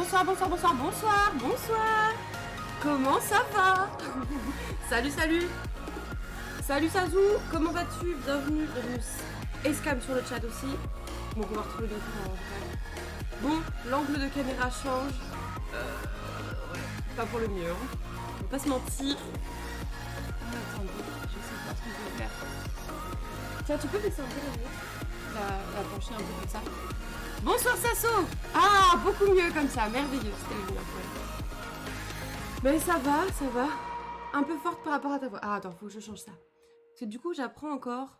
bonsoir, bonsoir, bonsoir, bonsoir, bonsoir. Comment ça va? Salut, salut. Salut Sazou, comment vas-tu? Bienvenue, bienvenue. Escam sur le chat aussi. Bon, on va retrouver l'écran en vrai. Bon, l'angle de caméra change. Ouais, pas pour le mieux. Hein. On va pas se mentir. Attendez, je sais pas ce qu'on peut faire. Tiens, tu peux baisser un peu la lumière? La pencher un peu comme ça. Bonsoir Sasso. Ah, beaucoup mieux comme ça, merveilleux, c'était le mieux. Mais ça va, ça va. Un peu forte par rapport à ta voix. Ah, attends, faut que je change ça. Parce que du coup, j'apprends encore.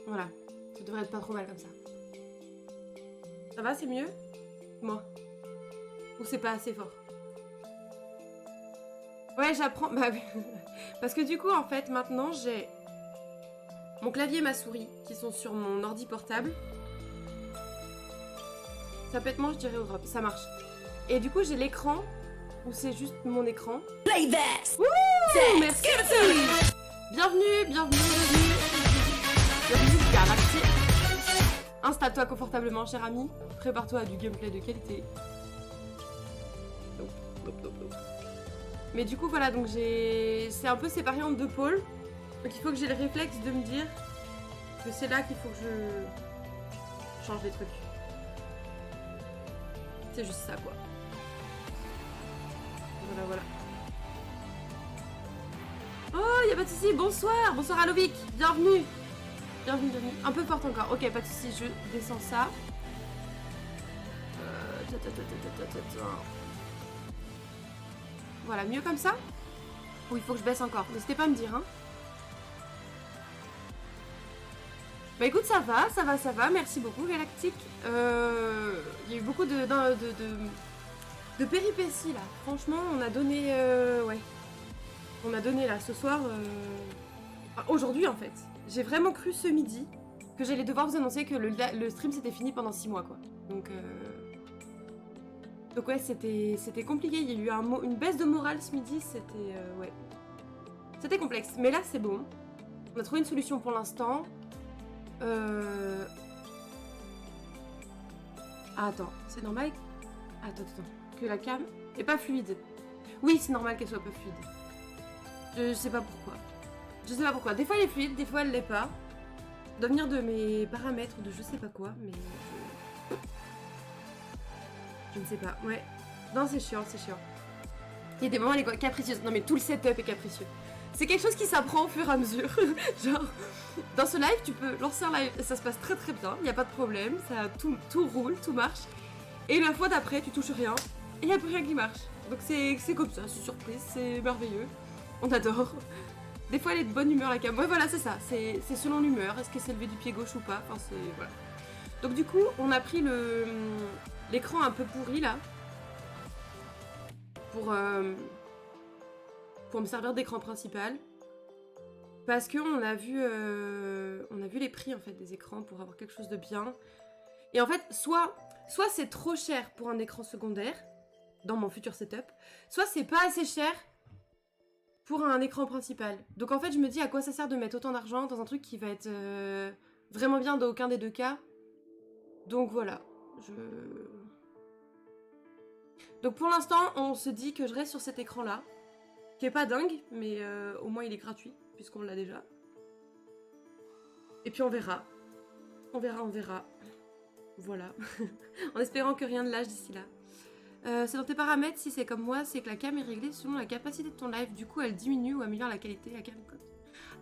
Voilà, ça devrait être pas trop mal comme ça. Ça va, c'est mieux? Moi. Ou c'est pas assez fort? Ouais, j'apprends. Bah oui. Parce que du coup, en fait, maintenant, j'ai mon clavier et ma souris qui sont sur mon ordi portable. Ça peut être moi, je dirais au drop. Ça marche. Et du coup, j'ai l'écran où c'est juste mon écran. Play this! Wouh! Merci! Bienvenue, bienvenue, bienvenue. Bienvenue, Galaxy. Installe-toi confortablement, cher ami. Prépare-toi à du gameplay de qualité. Mais du coup, voilà, donc c'est un peu séparé en deux pôles. Donc il faut que j'ai le réflexe de me dire que c'est là qu'il faut que je change les trucs. C'est juste ça, quoi. Voilà, voilà. Oh, y'a pas de soucis, bonsoir! Bonsoir Alovic, bienvenue! Bienvenue, bienvenue. Un peu forte encore. Ok, pas de soucis, je descends ça. Voilà, mieux comme ça? Ou il faut que je baisse encore? N'hésitez pas à me dire, hein. Bah écoute, ça va, ça va, ça va. Merci beaucoup, Galactique. Il y a eu beaucoup de péripéties, là. Franchement, on a donné... ouais. On a donné, là, ce soir... aujourd'hui, en fait. J'ai vraiment cru ce midi que j'allais devoir vous annoncer que le stream s'était fini pendant 6 mois, quoi. Donc ouais, c'était compliqué. Il y a eu une baisse de morale ce midi. C'était... ouais. C'était complexe. Mais là, c'est bon. On a trouvé une solution pour l'instant. Ah, attends. C'est normal... Attends. Que la cam est pas fluide. Oui, c'est normal qu'elle soit pas fluide. Je sais pas pourquoi. Je sais pas pourquoi. Des fois elle est fluide, des fois elle l'est pas. Ça doit venir de mes paramètres ou de je sais pas quoi, mais... Je ne sais pas. Ouais. Non, c'est chiant, c'est chiant. Il y a des moments, elle est capricieuse. Non, mais tout le setup est capricieux. C'est quelque chose qui s'apprend au fur et à mesure. Genre, dans ce live, tu peux lancer un live et ça se passe très très bien. Il n'y a pas de problème. Ça, tout roule, tout marche. Et la fois d'après, tu touches rien. Et il n'y a plus rien qui marche. Donc c'est comme ça, c'est surprise, c'est merveilleux. On adore. Des fois elle est de bonne humeur la cam. Ouais voilà, c'est ça, c'est selon l'humeur. Est-ce qu'elle s'est levée du pied gauche ou pas? Enfin c'est... voilà. Donc du coup, on a pris l'écran un peu pourri là. Pour me servir d'écran principal. Parce qu'on a vu les prix en fait des écrans pour avoir quelque chose de bien. Et en fait, soit c'est trop cher pour un écran secondaire, dans mon futur setup, soit c'est pas assez cher pour un écran principal. Donc en fait, je me dis à quoi ça sert de mettre autant d'argent dans un truc qui va être vraiment bien dans aucun des deux cas. Donc voilà, Donc pour l'instant, on se dit que je reste sur cet écran-là, qui est pas dingue, mais au moins il est gratuit, puisqu'on l'a déjà. Et puis on verra. On verra. Voilà. En espérant que rien ne lâche d'ici là. C'est dans tes paramètres, si c'est comme moi, c'est que la cam est réglée selon la capacité de ton live. Du coup, elle diminue ou améliore la qualité. La cam.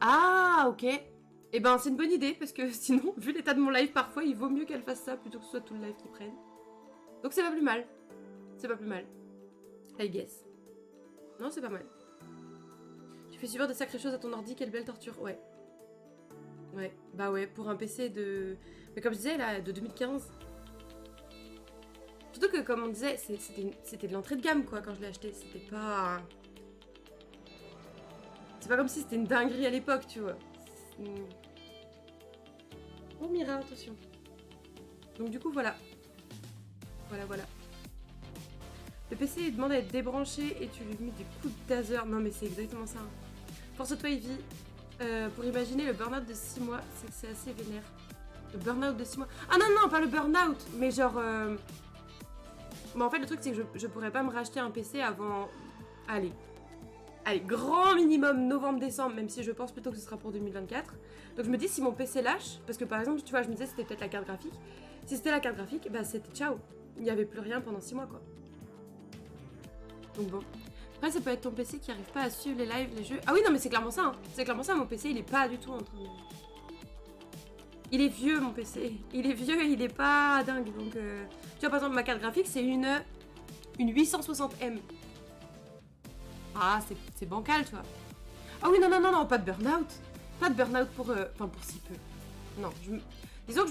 Ah, ok. Eh ben, c'est une bonne idée, parce que sinon, vu l'état de mon live, parfois, il vaut mieux qu'elle fasse ça plutôt que ce soit tout le live qui prenne. Donc c'est pas plus mal. C'est pas plus mal. I guess. Non, c'est pas mal. Tu fais subir de sacrées choses à ton ordi, quelle belle torture. Ouais. Ouais, bah ouais, pour un PC de... Mais comme je disais, là, de 2015... Surtout que, comme on disait, c'était de l'entrée de gamme, quoi, quand je l'ai acheté. C'était pas... C'est pas comme si c'était une dinguerie à l'époque, tu vois. Oh, Mira, attention. Donc du coup, voilà. Voilà. Le PC, il demande à être débranché et tu lui mets des coups de taser. Non, mais c'est exactement ça. Force-toi, Evie. Pour imaginer le burn-out de 6 mois, c'est assez vénère. Le burn-out de 6 mois. Ah non, non, pas le burn-out, mais genre... Bon, en fait, le truc, c'est que je pourrais pas me racheter un PC avant... Allez, grand minimum novembre-décembre, même si je pense plutôt que ce sera pour 2024. Donc je me dis, si mon PC lâche, parce que par exemple, tu vois, je me disais, c'était peut-être la carte graphique. Si c'était la carte graphique, bah c'était ciao. Il n'y avait plus rien pendant 6 mois, quoi. Donc bon. Après, ça peut être ton PC qui arrive pas à suivre les lives, les jeux. Ah oui, non, mais c'est clairement ça, hein. C'est clairement ça, mon PC, il est pas du tout en train de... Il est vieux, mon PC. Il est vieux et il est pas dingue, donc... Tu vois, par exemple, ma carte graphique, c'est une 860M. Ah, c'est bancal, tu vois. Ah oui, non, non, non, non, pas de burn-out. Pas de burn-out pour... Enfin, pour si peu. Non, disons que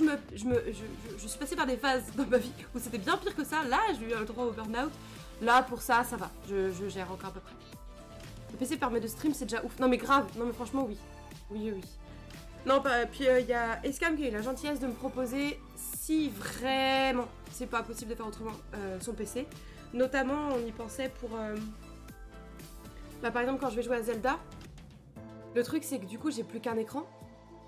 je suis passée par des phases dans ma vie où c'était bien pire que ça. Là, j'ai eu le droit au burn-out. Là, pour ça, ça va. Je gère encore à peu près. Le PC permet de stream, c'est déjà ouf. Non, mais grave. Non, mais franchement, oui. Oui, oui. Non, puis il y a Escam qui a eu la gentillesse de me proposer, si vraiment c'est pas possible de faire autrement, son PC. Notamment, on y pensait pour... par exemple, quand je vais jouer à Zelda, le truc, c'est que du coup, j'ai plus qu'un écran.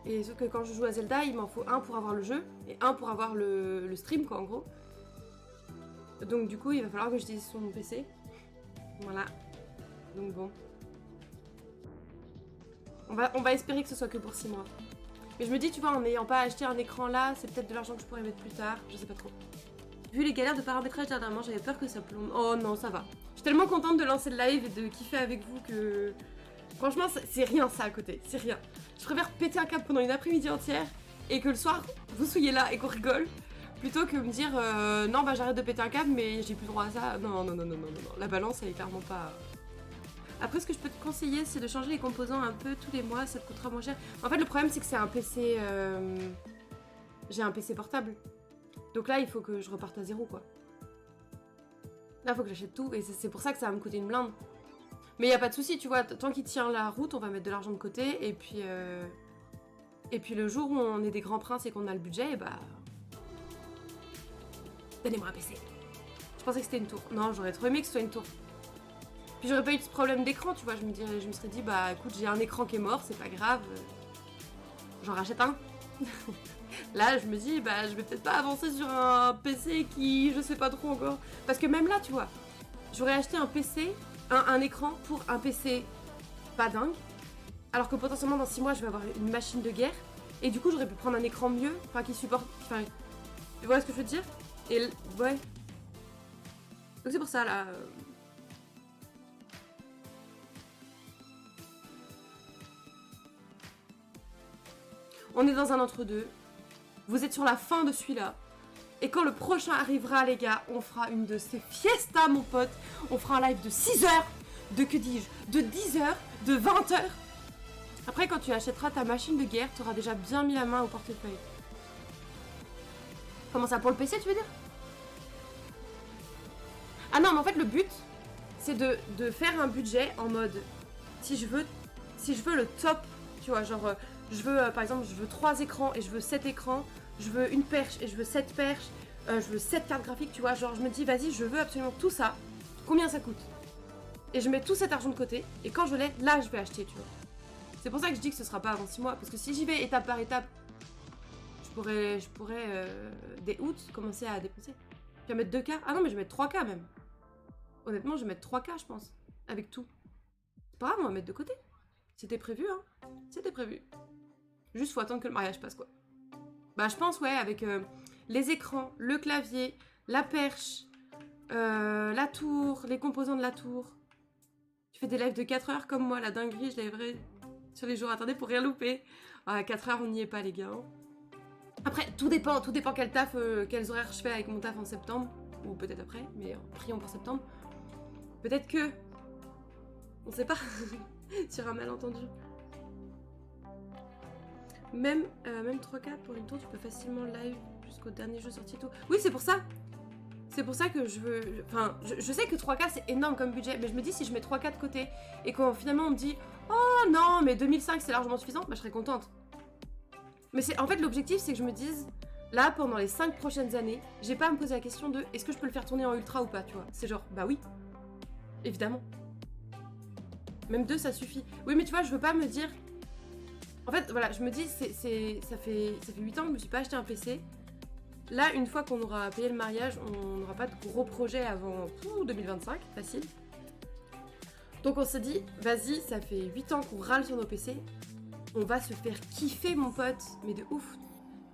Et sauf que quand je joue à Zelda, il m'en faut un pour avoir le jeu et un pour avoir le stream, quoi, en gros. Donc du coup, il va falloir que j'utilise son PC. Voilà. Donc bon. On va espérer que ce soit que pour 6 mois. Mais je me dis, tu vois, en n'ayant pas acheté un écran là, c'est peut-être de l'argent que je pourrais mettre plus tard. Je sais pas trop. Vu les galères de paramétrage dernièrement, j'avais peur que ça plombe. Oh non, ça va. Je suis tellement contente de lancer le live et de kiffer avec vous que... Franchement, c'est rien ça à côté. C'est rien. Je préfère péter un câble pendant une après-midi entière et que le soir, vous soyez là et qu'on rigole. Plutôt que me dire non bah j'arrête de péter un câble mais j'ai plus droit à ça. Non non non non non non non. La balance elle est clairement pas. Après ce que je peux te conseiller c'est de changer les composants un peu tous les mois, ça te coûtera moins cher. En fait le problème c'est que c'est un PC j'ai un PC portable. Donc là il faut que je reparte à zéro quoi. Là il faut que j'achète tout et c'est pour ça que ça va me coûter une blinde. Mais y a pas de souci, tu vois, tant qu'il tient la route, on va mettre de l'argent de côté et puis le jour où on est des grands princes et qu'on a le budget, bah donnez-moi un PC. Je pensais que c'était une tour. Non, j'aurais trop aimé que ce soit une tour. Puis j'aurais pas eu de problème d'écran, tu vois. Je me serais dit, bah écoute, j'ai un écran qui est mort, c'est pas grave. J'en rachète un. Là, je me dis, bah je vais peut-être pas avancer sur un PC qui, je sais pas trop encore. Parce que même là, tu vois, j'aurais acheté un PC, un écran pour un PC pas dingue. Alors que potentiellement dans 6 mois, je vais avoir une machine de guerre. Et du coup, j'aurais pu prendre un écran mieux, enfin qui supporte. Enfin, tu vois ce que je veux dire? Et ouais. Donc c'est pour ça là. On est dans un entre-deux. Vous êtes sur la fin de celui-là. Et quand le prochain arrivera, les gars, on fera une de ces fiestas, mon pote. On fera un live de 6 heures. De que dis-je? De 10 heures. De 20 heures. Après, quand tu achèteras ta machine de guerre, tu auras déjà bien mis la main au portefeuille. Comment ça, pour le PC, tu veux dire? Ah non, mais en fait, le but, c'est de faire un budget en mode... Si je veux le top, tu vois, genre... je veux, par exemple, je veux 3 écrans et je veux 7 écrans. Je veux une perche et je veux 7 perches. Je veux 7 cartes graphiques, tu vois. Genre, je me dis, vas-y, je veux absolument tout ça. Combien ça coûte? Et je mets tout cet argent de côté. Et quand je l'ai, là, je vais acheter, tu vois. C'est pour ça que je dis que ce sera pas avant 6 mois. Parce que si j'y vais étape par étape, je pourrais dès août, commencer à dépenser. Je vais mettre 2K. Ah non, mais je vais mettre 3K même. Honnêtement, je vais mettre 3K, je pense. Avec tout. C'est pas grave, on va mettre de côté. C'était prévu, hein. C'était prévu. Juste, faut attendre que le mariage passe, quoi. Bah, je pense, ouais, avec les écrans, le clavier, la perche, la tour, les composants de la tour. Tu fais des lives de 4 heures comme moi, la dinguerie, je lèverai sur les jours attendez pour rien louper. À 4 heures, on n'y est pas, les gars. Hein. Après, tout dépend quel taf, quels horaires je fais avec mon taf en septembre. Ou peut-être après, mais prions pour septembre. Peut-être que... On sait pas. Sur un malentendu. Même 3K pour une tour, tu peux facilement live jusqu'au dernier jeu sorti et tout. Oui, c'est pour ça. C'est pour ça que je veux... Enfin, je sais que 3K, c'est énorme comme budget. Mais je me dis, si je mets 3K de côté et quand finalement on me dit « Oh non, mais 2005, c'est largement suffisant », bah je serais contente. Mais c'est en fait, l'objectif, c'est que je me dise... Là, pendant les 5 prochaines années, j'ai pas à me poser la question de « Est-ce que je peux le faire tourner en ultra ou pas ?» Tu vois, c'est genre « Bah oui. » Évidemment. Même 2, ça suffit. Oui, mais tu vois, je veux pas me dire... En fait, voilà, je me dis, ça fait 8 ans que je me suis pas acheté un PC. Là, une fois qu'on aura payé le mariage, on n'aura pas de gros projets avant 2025, facile. Donc on s'est dit, vas-y, ça fait 8 ans qu'on râle sur nos PC. On va se faire kiffer, mon pote, mais de ouf.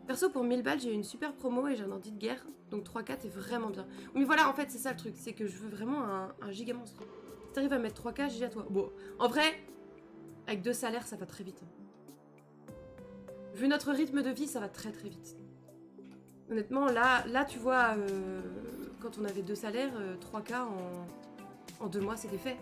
Perso, pour 1000 balles, j'ai eu une super promo et j'ai un ordi de guerre. Donc 3K, est vraiment bien. Mais voilà, en fait, c'est ça le truc. C'est que je veux vraiment un giga monstre. Si t'arrives à mettre 3K, j'ai à toi. Bon, en vrai, avec 2 salaires, ça va très vite. Vu notre rythme de vie, ça va très très vite. Honnêtement, là tu vois, quand on avait 2 salaires, 3K en 2 mois, c'était fait.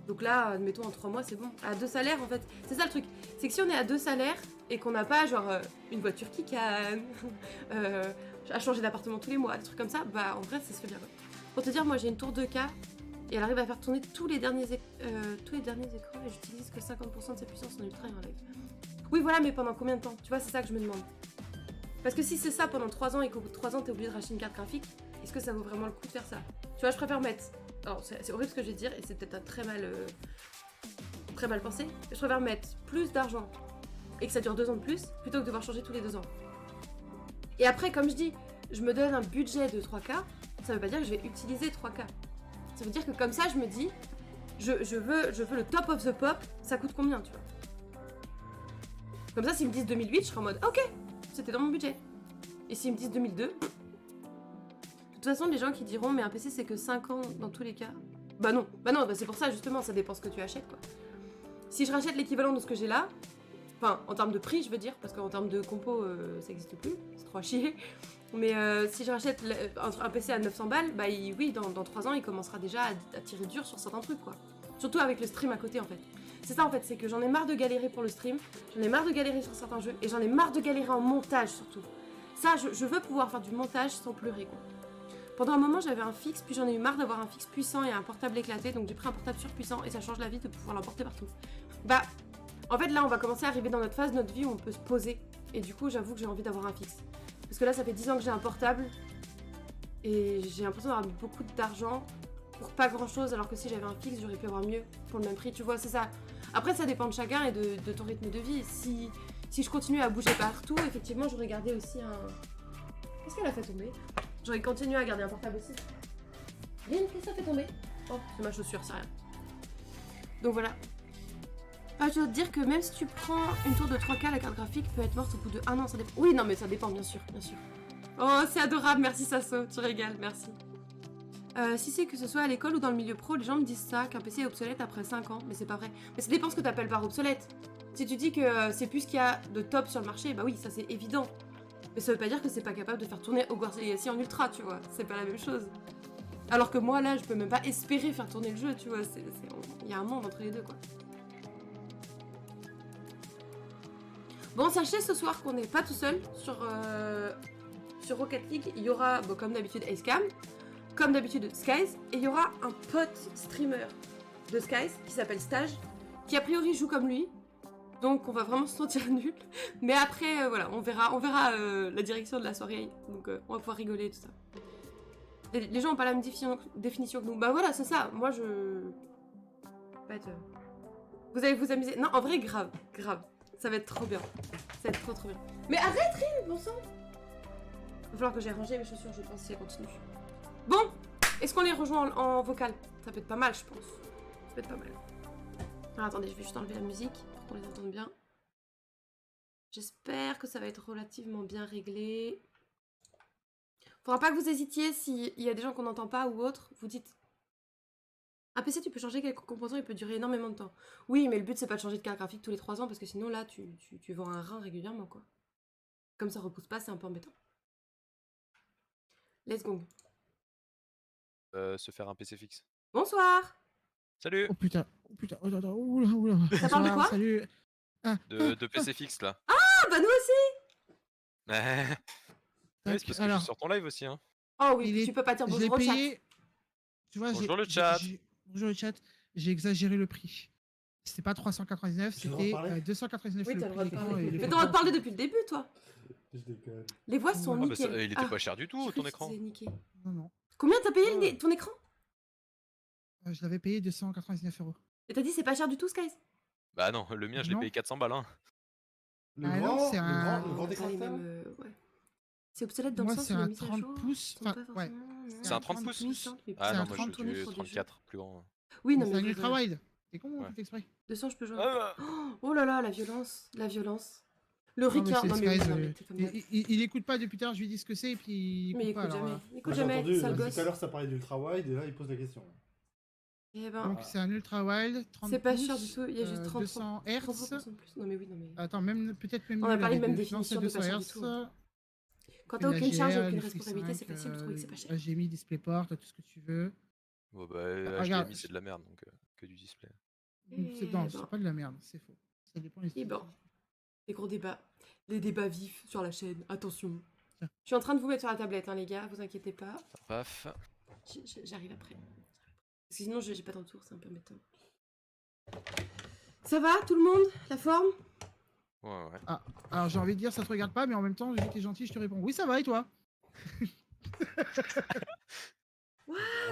Donc là, admettons, en 3 mois, c'est bon. À 2 salaires, en fait, c'est ça le truc. C'est que si on est à 2 salaires et qu'on n'a pas, genre, une voiture qui canne, à changer d'appartement tous les mois, des trucs comme ça, bah, en vrai, ça se fait bien. Pour te dire, moi, j'ai une tour 2K et elle arrive à faire tourner tous les derniers écrans et j'utilise que 50% de sa puissance en ultra et en live. Oui, voilà, mais pendant combien de temps? Tu vois, c'est ça que je me demande. Parce que si c'est ça pendant 3 ans et qu'au bout de 3 ans, t'es obligé de racheter une carte graphique, est-ce que ça vaut vraiment le coup de faire ça? Tu vois, je préfère mettre... Alors, c'est horrible ce que je vais dire, et c'est peut-être un très mal pensé. Je préfère mettre plus d'argent et que ça dure 2 ans de plus, plutôt que de devoir changer tous les 2 ans. Et après, comme je dis, je me donne un budget de 3K, ça veut pas dire que je vais utiliser 3K. Ça veut dire que comme ça, je me dis, je veux le top of the pop, ça coûte combien, tu vois? Comme ça, s'ils me disent 2008, je serai en mode, ok, c'était dans mon budget. Et s'ils me disent 2002... De toute façon, les gens qui diront, mais un PC c'est que 5 ans dans tous les cas. Bah non, c'est pour ça justement, ça dépend ce que tu achètes quoi. Si je rachète l'équivalent de ce que j'ai là, enfin en termes de prix je veux dire, parce qu'en termes de compo ça existe plus, c'est trop à chier. Mais si je rachète un PC à 900 balles, bah oui, dans 3 ans il commencera déjà à tirer dur sur certains trucs quoi. Surtout avec le stream à côté en fait. C'est ça en fait, c'est que j'en ai marre de galérer pour le stream, j'en ai marre de galérer sur certains jeux, et j'en ai marre de galérer en montage surtout. Ça, je veux pouvoir faire du montage sans pleurer quoi. Pendant un moment, j'avais un fixe, puis j'en ai eu marre d'avoir un fixe puissant et un portable éclaté, donc j'ai pris un portable surpuissant et ça change la vie de pouvoir l'emporter partout. Bah, en fait, là, on va commencer à arriver dans notre phase de notre vie où on peut se poser. Et du coup, j'avoue que j'ai envie d'avoir un fixe. Parce que là, ça fait 10 ans que j'ai un portable et j'ai l'impression d'avoir mis beaucoup d'argent pour pas grand chose, alors que si j'avais un fixe, j'aurais pu avoir mieux pour le même prix, tu vois, c'est ça. Après, ça dépend de chacun et de ton rythme de vie. Si je continue à bouger partout, effectivement, j'aurais gardé aussi un... Qu'est-ce qu'elle a fait tomber? J'aurais continué à garder un portable aussi. Rien, qu'est-ce que ça fait tomber? Oh, c'est ma chaussure, c'est rien. Donc voilà. Ah, je dois te dire que même si tu prends une tour de 3K, la carte graphique peut être morte au bout de 1 an, ça dépend. Oui, non, mais ça dépend, bien sûr, bien sûr. Oh, c'est adorable, merci Sasso, tu régales, merci. Si c'est que ce soit à l'école ou dans le milieu pro, les gens me disent ça, qu'un PC est obsolète après 5 ans, mais c'est pas vrai. Mais ça dépend ce que t'appelles par obsolète. Si tu dis que c'est plus ce qu'il y a de top sur le marché, bah oui, ça c'est évident. Mais ça veut pas dire que c'est pas capable de faire tourner Hogwarts Legacy en ultra, tu vois. C'est pas la même chose. Alors que moi, là, je peux même pas espérer faire tourner le jeu, tu vois. Il y a un monde entre les deux, quoi. Bon, sachez ce soir qu'on n'est pas tout seul sur Rocket League. Il y aura, bon, comme d'habitude, Acecam, comme d'habitude, Skies, et il y aura un pote streamer de Skies qui s'appelle Stage, qui a priori joue comme lui. Donc on va vraiment se sentir nul. Mais après, voilà, on verra la direction de la soirée. Donc on va pouvoir rigoler et tout ça. Les gens ont pas la même définition que nous. Bah voilà, c'est ça. Moi, En fait, vous allez vous amuser. Non, en vrai, grave. Ça va être trop bien. Ça va être trop bien. Mais arrête, Rim, bon sang. Il va falloir que j'ai rangé mes chaussures, je pense, si elle continue. Bon, est-ce qu'on les rejoint en vocal? Ça peut être pas mal, je pense. Ça peut être pas mal. Alors, attendez, je vais juste enlever la musique pour qu'on les entende bien. J'espère que ça va être relativement bien réglé. Faudra pas que vous hésitiez s'il y a des gens qu'on n'entend pas ou autre. Vous dites... Un PC, tu peux changer quelques composants, il peut durer énormément de temps. Oui, mais le but, c'est pas de changer de carte graphique tous les 3 ans, parce que sinon, là, tu vends un rein régulièrement, quoi. Comme ça repousse pas, c'est un peu embêtant. Let's go. Se faire un PC fixe. Bonsoir. Salut. Oh putain, oula. Ça parle de quoi? Salut. De PC fixe, là. Ah, bah nous aussi. Ouais, c'est parce que je suis sur ton live aussi, hein. Oh oui, tu peux pas dire bonjour au chat. Tu vois, bonjour le chat. Bonjour le chat. J'ai exagéré le prix. C'était pas 399, c'était 299 oui, le t'as le droit de prix. parler. Mais t'as le droit de parler depuis le début, toi. Je déconne. Les voix sont nickel. Il était pas cher du tout, ton écran. Non. Combien t'as payé ton écran? Je l'avais payé 299 €. Et t'as dit c'est pas cher du tout, Skies? Bah non, le mien, je l'ai Non. payé 400 balles. Hein. Ah non, c'est un- On grand a pas écran les externe. mêmes, ouais. C'est obsolète dans le Moi, sens c'est où les un mises à 30 jour pouces. sont pas Enfin, ouais. forcément. C'est un 30 30 pouces pouces. Ah C'est non, un moi 30 je suis pour des jeux. 34, plus grand. Oui, non, C'est mais un ultra wide. C'est con, on Ouais. fait exprès. 200, je peux jouer. Ah, Oh là là, la violence. La violence. Le Non, mais Ricard. c'est Non, mais oui, Skies, non, mais t'es comme d'hab. il écoute pas depuis tout à l'heure, je lui dis ce que c'est et puis il Mais il écoute pas. écoute Alors, jamais. Il Moi, écoute j'ai jamais, entendu, sale tout gosse. à l'heure, ça parlait d'ultra wide, et là, il pose la question. Eh ben, donc c'est un ultra wide, 30 c'est pas pouces, cher du tout, il y a juste 30, 200 Hz. 33% de plus. Non, mais oui, non, mais. Attends, peut-être même On a mieux, parlé la même V2. définition Non, de c'est pas cher 200 du tout, Hz. hein. Quand Puis t'as la aucune charge et GL, aucune le Free responsabilité, 5, c'est facile de trouver que c'est pas cher. HDMI, DisplayPort, tout ce que tu veux. Bon bah, regarde. HDMI c'est de la merde, donc que du display. Non, c'est pas de la merde, c'est faux. Ça dépend des Et bon, les gros débats. Les débats vifs sur la chaîne, attention. Je suis en train de vous mettre sur la tablette, hein, les gars, vous inquiétez pas. Paf. J'arrive après. Parce que sinon, j'ai pas tant de tours, c'est un peu embêtant. Ça va, tout le monde? La forme? Ouais. Ah, alors j'ai envie de dire ça te regarde pas, mais en même temps, vu que t'es gentil, je te réponds oui, ça va et toi?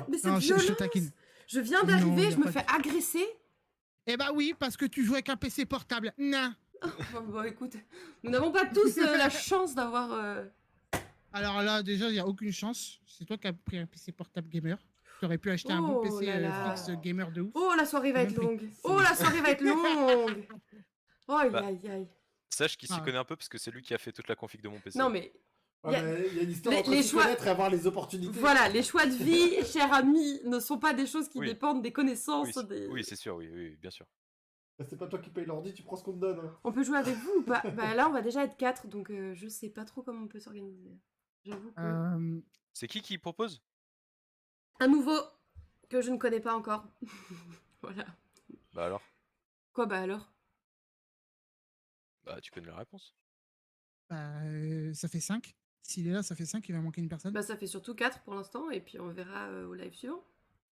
Mais c'est Non, je te violence. taquine. Je viens Non, d'arriver, y a je me pas de- fais agresser. Eh bah oui, parce que tu joues avec un PC portable. Non. Bon, écoute, nous n'avons pas tous la chance d'avoir... Alors là, déjà, il n'y a aucune chance. C'est toi qui as pris un PC portable gamer. Tu aurais pu acheter un bon Oh PC là là. fixe gamer de ouf. Oh, la soirée va Même être prix. longue. Oh, la soirée va être longue. Oh, aïe, Bah. aïe, aïe. Sache qu'il s'y Ah. connaît un peu parce que c'est lui qui a fait toute la config de mon PC. Non, mais Ouais, Y a- mais il y a une histoire les- entre les s'y choix- connaître et avoir les opportunités. voilà, les choix de vie, cher ami, ne sont pas des choses qui Oui. dépendent des connaissances. Oui, c'est sûr, oui, bien sûr. Bah, c'est pas toi qui paye l'ordi, tu prends ce qu'on te donne. Hein. On peut jouer avec vous ou pas? Bah là, on va déjà être 4, donc je sais pas trop comment on peut s'organiser. J'avoue que... C'est qui propose? Un nouveau que je ne connais pas encore. Voilà. Bah alors? Quoi, bah alors? Bah tu connais la réponse. Ça fait 5. S'il est là, ça fait 5, il va manquer une personne. Bah ça fait surtout 4 pour l'instant, et puis on verra au live suivant.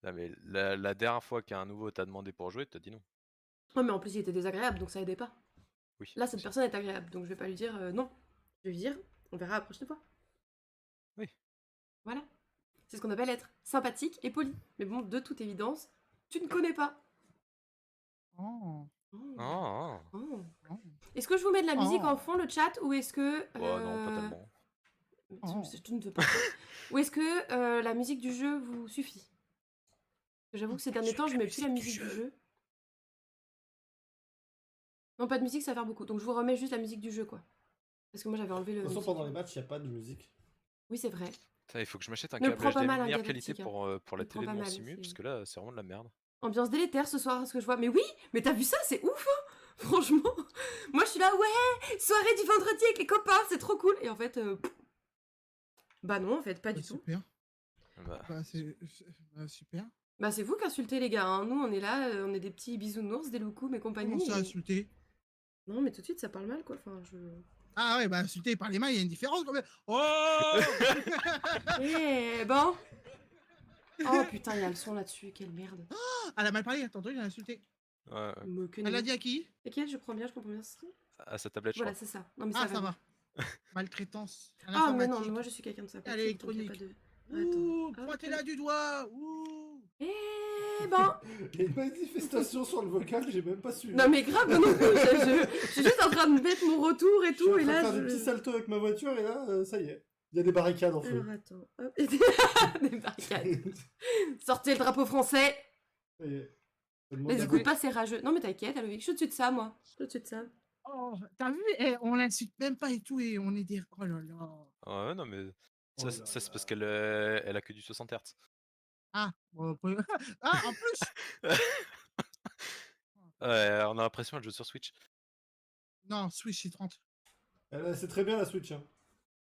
Non mais la dernière fois qu'un nouveau t'a demandé pour jouer, t'as dit non. Oh, mais en plus, il était désagréable, donc ça aidait pas. Oui. Là, cette personne est agréable, donc je vais pas lui dire non. Je vais lui dire, on verra la prochaine fois. Oui. Voilà. C'est ce qu'on appelle être sympathique et poli. Mais bon, de toute évidence, tu ne connais pas. Oh. Oh. Ah, Oh. Oh. Est-ce que je vous mets de la musique Oh. en fond, le chat, ou est-ce que... non, pas tellement. Oh. Tu ne veux pas. Ou est-ce que la musique du jeu vous suffit? J'avoue que ces derniers temps, je mets plus la musique du jeu. Non, pas de musique, ça va faire beaucoup. Donc je vous remets juste la musique du jeu, quoi. Parce que moi, j'avais enlevé le... De toute façon, musique. pendant les matchs, il n'y a pas de musique. Oui, c'est vrai. Putain, il faut que je m'achète un Ne le prends câblage pas de mal, hein, meilleure diabétique, qualité hein. pour la Ne le prends télé pas de mon mal, simu, c'est- parce que là c'est vraiment de la merde. Ambiance délétère ce soir, ce que je vois. Mais oui, mais t'as vu ça, c'est ouf, hein. Franchement. Moi, je suis là, ouais, soirée du vendredi avec les copains, c'est trop cool. Et en fait, bah non, en fait, pas du tout. Super. Bah, Super. Bah c'est vous qui insultez les gars, hein. Nous, on est là, on est des petits bisounours, des loukoums et compagnie. Comment ça, et- insulter? Non, mais tout de suite, ça parle mal, quoi. Enfin, je... Ah ouais, bah insulter par les mains, il y a une différence quand même. Oh. Eh, bon. Oh putain, il y a le son là-dessus, quelle merde. Elle a mal parlé, tantôt il a insulté. ouais. Me que Elle a nenni. dit à qui? Et quelle, je prends bien, je comprends bien ce truc. À sa tablette, je Voilà, crois. c'est ça. Non, mais Ah, ça ça va. va. Maltraitance. à Ah, mais non, mais l'informatique. moi, je suis quelqu'un de sympathique. À donc y a l'électronique. pas de... Ouh, Attends. pointez-la du doigt. Ouh. Eh ben. Il y a une manifestation sur le vocal, j'ai même pas su. Non, mais grave, non, non, je suis juste en train de mettre mon retour et Je suis tout, en et train de là, faire des petits saltos avec ma voiture et là, ça y est. Il y a des barricades en feu. Alors, attends. Hop. Des barricades. Sortez le drapeau français. Ça y est. Ça demande Les à- écoute pas, c'est rageux. Non, mais t'inquiète, Aloïc, je suis au-dessus de ça, moi. Je suis au-dessus de ça. Oh, t'as vu? On l'insulte même pas et tout, et on est des. Oh là là. Ouais, non mais Oh ça là c'est là. parce qu'elle a que du 60 Hz. Ah, bon, ah, en plus. Ouais, on a l'impression qu'elle joue sur Switch. Non, Switch c'est 30. C'est très bien la Switch. Hein.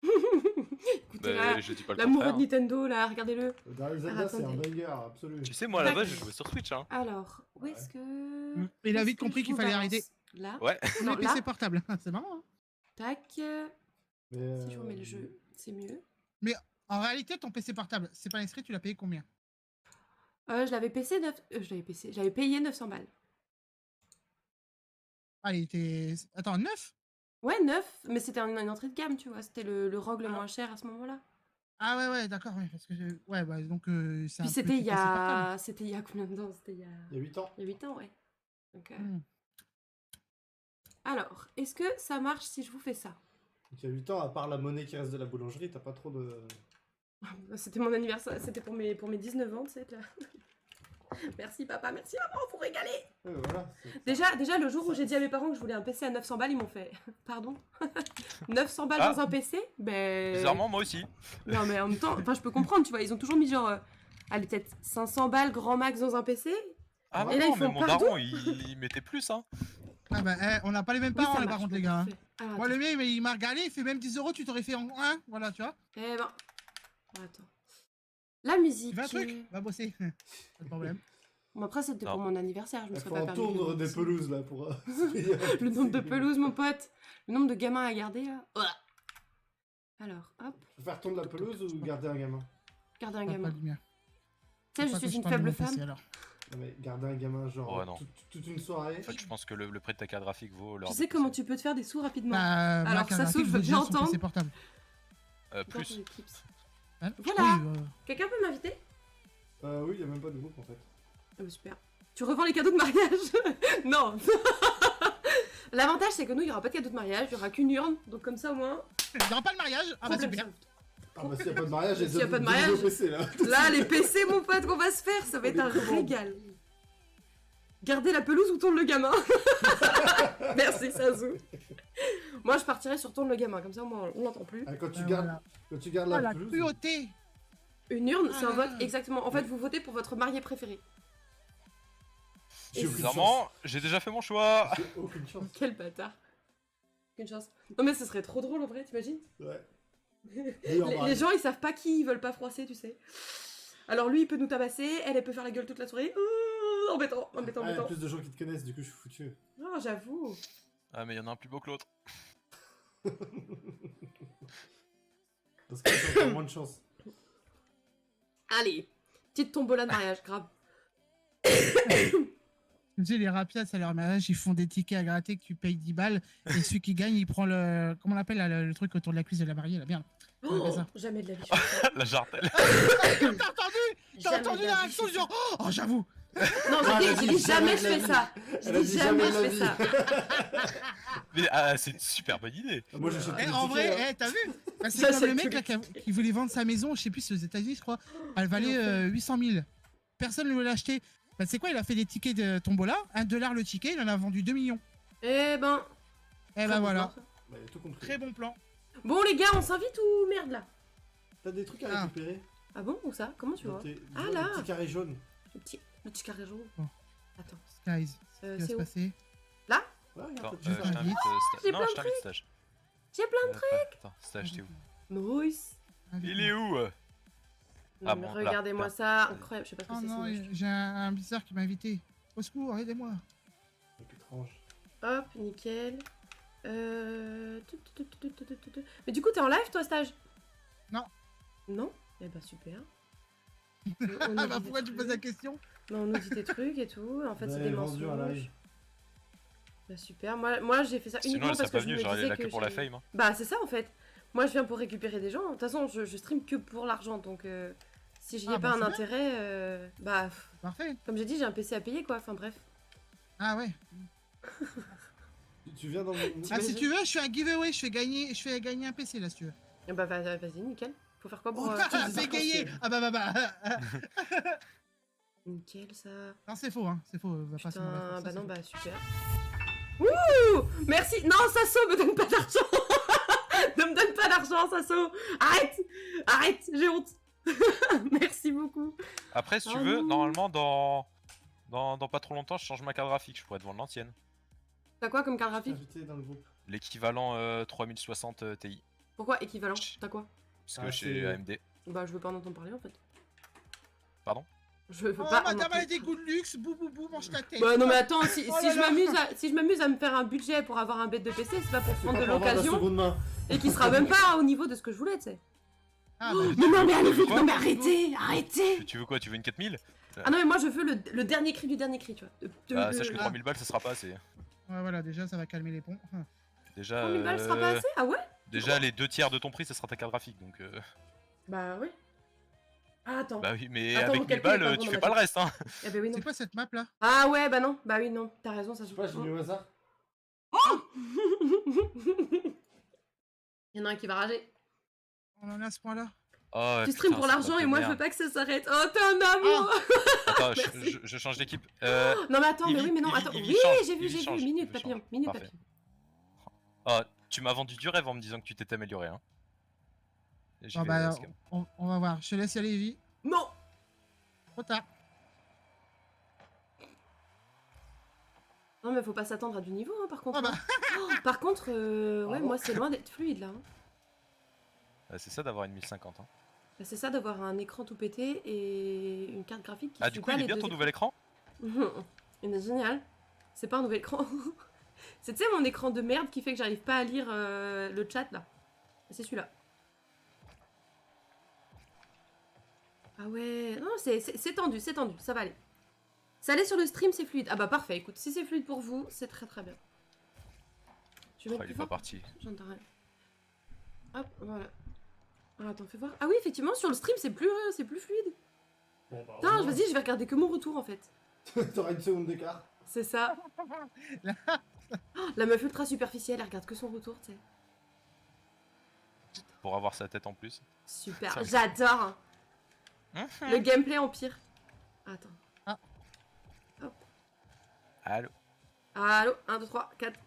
Écoutez, Bah, je dis pas le l'amoureux de contraire. Nintendo, là, regardez-le. Daryl Zelda, c'est un attendez. banger absolu. Tu sais, moi à la Tac. base, je jouais sur Switch. Hein. Alors, où Ouais. est-ce que... Il a est-ce vite que compris je qu'il vous fallait balance arrêter. Là. Ouais. Tous Non, les PC là. portables. C'est marrant. Hein. Tac. Mais, Si je remets le jeu, c'est mieux. En réalité, ton PC portable, c'est pas inscrit, tu l'as payé combien? Je l'avais j'avais payé 900 balles. Ah, il était. Attends, 9? Ouais, 9, mais c'était une entrée de gamme, tu vois. C'était le ROG le Ah. moins cher à ce moment-là. Ah ouais, d'accord, ouais, parce que ouais, bah donc c'est un Puis c'était petit il y PC portable. a... C'était il y a combien de temps? C'était il y a... il y a 8 ans. Il y a 8 ans, ouais. Donc, Hmm. Alors, est-ce que ça marche si je vous fais ça? Donc, il y a 8 ans, à part la monnaie qui reste de la boulangerie, t'as pas trop de... C'était mon anniversaire, c'était pour mes 19 ans, tu sais, là. Merci papa, merci maman, vous régalez. Ouais, voilà. Déjà, le jour où j'ai dit à mes parents que je voulais un PC à 900 balles, ils m'ont fait... Pardon 900 balles Ah. dans un PC? Ben... Bizarrement, moi aussi. Non mais en même temps, enfin je peux comprendre, tu vois, ils ont toujours mis genre... allez, peut-être 500 balles grand max dans un PC. Ah Et là, non, ils mais font mon pardon. daron, il mettait plus, hein. Ah bah, on n'a pas les mêmes Oui, parents, ça là, marche, par contre, les bon, gars. Hein. parfait. Alors, Moi, le mien, il m'a regardé, il fait même 10 euros, tu t'aurais fait en 1, voilà, tu vois. Eh ben... Attends. La musique... Tu veux un truc? Va bosser. Pas de problème. Bon, après, c'était Non. pour mon anniversaire, je me Il serais faut pas en permis. tourner de- des pelouses, là, pour... Le nombre de pelouses, mon pote. Le nombre de gamins à garder, là. Ouah. Alors, hop, Faut faire tourner la pelouse ou garder un gamin? garder un Pas gamin. du mien. Tu sais, je Pas que suis une parle de faible mon PC, femme. alors. Non, mais garder un gamin, genre, Ouais, non. toute une soirée. En fait, je pense que le prix de ta carte graphique vaut l'heure. Tu sais comment tu peux te faire des sous rapidement. Bah, Alors, ma ça carte s'ouvre, graphique, je veux déjà bien son PC entendre. portable. Dans Plus. tes clips. Hein Voilà. Oui, Quelqu'un peut m'inviter? Oui, il y a même pas de groupe, en fait. Ah bah super. Tu revends les cadeaux de mariage? Non. L'avantage, c'est que nous, il n'y aura pas de cadeau de mariage, il n'y aura qu'une urne. Donc comme ça, au moins... Il n'y aura pas le mariage. Ah bah, problème super. solved. Ah bah s'il y a pas de mariage, S'il y a pas de deux mariage- nouveaux PC, là. Là, les PC, mon pote, qu'on va se faire, ça va être un régal. Garder la pelouse ou tourne le gamin? Merci, Sazou. Moi, je partirais sur tourne le gamin, comme ça, au moins, on l'entend plus. Ah, quand tu Ah, gardes, voilà. quand tu gardes Oh, la la pelouse... cruauté. Une urne, Ah c'est un là vote, là. exactement. En fait, vous votez pour votre marié préféré. J'ai aucune Bizarrement, j'ai déjà fait mon choix. chance. J'ai aucune chance. Quel bâtard. Aucune chance. Non, mais ce serait trop drôle, en vrai, t'imagines? Ouais. Les gens, ils savent pas qui ils veulent pas froisser, tu sais. Alors lui, il peut nous tabasser, elle peut faire la gueule toute la soirée. Ouh, embêtant, embêtant, Ah, il y a embêtant. plus de gens qui te connaissent, du coup, je suis foutu. Oh, j'avoue. Ah, mais il y en a un plus beau que l'autre. Parce que j'ai encore moins de chance. Allez, petite tombola de mariage, grave. Tu sais, les rapias, à leur mariage, ils font des tickets à gratter que tu payes 10 balles. Et celui qui gagne, il prend le. Comment on appelle là, le truc autour de la cuisse de la mariée, la merde. Oh, fait ça. jamais de la vie. je fais ça. La jartelle. T'as entendu? T'as Jamais entendu de la vie, réaction je fais genre. Oh, j'avoue. Non, Ah, j'ai elle a dit, dit jamais je jamais de fais la ça. Elle J'ai a dit dit jamais jamais je de la fais vie. ça. Mais c'est une super bonne idée. Moi, j'achète Eh, plus de en tickets, vrai, hein. eh, t'as vu? Bah, c'est Ça, comme c'est le mec tous là, les qui voulait vendre sa maison, je sais plus, c'est aux États-Unis, je crois. Elle valait 800 000. Personne ne voulait l'acheter. Bah, c'est quoi? Il a fait des tickets de tombola, $1 le ticket, il en a vendu 2 millions. Eh ben. Eh très bah bon voilà. plan, ça. Bah, il a tout compris. Très bon plan. Bon, les gars, on s'invite ou merde là? T'as des trucs à Ah. récupérer? Ah bon, où ça? Comment tu vois? Ah, Des là. petits carrés jaunes. Le petit carré jaune. Bon. Attends, Skies, ce qui va c'est se où? passer. Là? Ouais, Attends, regarde, je juste un t'invite guide. stage. J'ai Non, plein je de t'invite stage. J'ai plein de trucs. Attends, stage, t'es où? Nice. Il est où Non, Ah mais bon, là, regardez-moi là. ça, incroyable. Je sais pas ce que Oh c'est. non, c'est moche. j'ai un bizarre qui m'a invité. Au secours, aidez-moi. C'est étrange. Hop, nickel. Mais du coup, t'es en live toi, stage? Non. Non? Eh bah super. Ah bah pourquoi tu poses la question? Non, on nous dit des trucs et tout. En fait, Vous c'est avez des vendu un mensonges. live. Bah super. Moi j'ai fait ça Sinon, uniquement elle parce serait que pas je me venue, j'aurais disais là que que pour la j'ai- fame. Hein. Bah c'est ça en fait. Moi je viens pour récupérer des gens. De toute façon, je stream que pour l'argent. Donc si j'y ai Ah, pas bah, un c'est bien. intérêt, bah Parfait. comme j'ai dit, j'ai un PC à payer quoi. Enfin bref. Ah ouais. Tu viens dans mon... Ah, si T'imagines tu veux, je fais un giveaway, je fais gagner un PC là si tu veux. Bah vas-y, nickel. Faut faire quoi pour. Oh, Ah, des c'est gagné. arcs-en-ciel. Ah bah. Nickel ça. Non, c'est faux, hein. C'est faux. Va pas se Putain, mentir, ça, bah c'est non, faux. bah super. Wouh! Merci! Non, Sasso, me donne pas d'argent! Ne me donne pas d'argent, Sasso! Arrête! Arrête! J'ai honte! Merci beaucoup! Après, si tu Oh veux, non. normalement, dans pas trop longtemps, je change ma carte graphique. Je pourrais te vendre l'ancienne. T'as quoi comme carte Je t'ai graphique? invité dans le groupe. L'équivalent 3060 Ti. Pourquoi équivalent? T'as quoi? Parce que Ah, chez c'est- AMD. Bah, je veux pas en entendre parler en fait. Pardon? Je veux Oh, pas. en madame, elle a entendre- des goûts de luxe. Bou, mange ta tête. Bah non, mais attends, si, Oh si là je là. m'amuse à me faire un budget pour avoir un bête de PC, c'est pas pour C'est prendre pas de pour avoir la l'occasion seconde main. et qui sera même pas au niveau de ce que je voulais, tu sais. Ah bah. Mais non, mais allez vite! Quoi Non, mais arrêtez! Arrêtez! Tu veux quoi? Tu veux une 4000? Ah non, mais moi je veux le dernier cri du dernier cri, tu vois. Bah, sache que 3000 balles, ça sera pas assez. Ouais, voilà, déjà, ça va calmer les ponts. Déjà, 3000 balles, ce sera pas assez? Ah ouais? déjà les 2 tiers de ton prix, ça sera ta carte graphique. Donc, Bah ouais. Ah, attends. bah oui, mais Attends, avec vous 1000 calculez balles, pas tu vraiment fais ma pas le tête. reste. Hein. Eh ben oui, non. C'est quoi cette map là? Ah ouais, bah non. Bah oui, non. T'as raison, ça Je se sais pas, j'ai mis au hasard. Oh Il y en a un qui va rager. On en est à ce point-là. Oh, Tu stream putain, pour c'est l'argent pas et de moi je merde. veux pas que ça s'arrête. Oh, t'es un amour. Attends, Merci. je change d'équipe. Non mais attends, mais Ivy- oui, mais non, Ivy- attends. Ivy Oui, change, j'ai vu, Ivy change, minute Ivy papillon, change. minute Parfait. papillon. Oh, tu m'as vendu du rêve en me disant que tu t'étais amélioré. Hein. J'y Bon, vais, bah, Scam. on va voir. Je te laisse y aller, Evie. Non. Trop tard. Non mais faut pas s'attendre à du niveau, hein, par contre. Oh, bah. hein. Oh, par contre, ouais, Bravo. moi c'est loin d'être fluide là. Hein. C'est ça d'avoir une 1050. Hein. Bah, c'est ça d'avoir un écran tout pété et une carte graphique qui Ah, suit du coup, pas il est les bien deux ton écrans. nouvel écran? Il est génial. C'est pas un nouvel écran. C'est tu sais mon écran de merde qui fait que j'arrive pas à lire le chat là. C'est celui-là. Ah ouais, non c'est tendu, ça va aller. Ça allait sur le stream, c'est fluide. Ah bah parfait, écoute, si c'est fluide pour vous, c'est très très bien. Tu veux Oh, mettre il est plus pas fort parti. J'entends rien. Hop, voilà. Ah, attends, fais voir. Ah oui, effectivement, sur le stream, c'est plus fluide. Bon, bah, Putain, vas-y, je vais regarder que mon retour en fait. T'auras une seconde d'écart. C'est ça. Oh, la meuf ultra superficielle, elle regarde que son retour, tu sais. Pour avoir sa tête en plus. Super, Ça- j'adore. Le gameplay empire. Attends. Allô. Allô, 1, 2, 3, 4.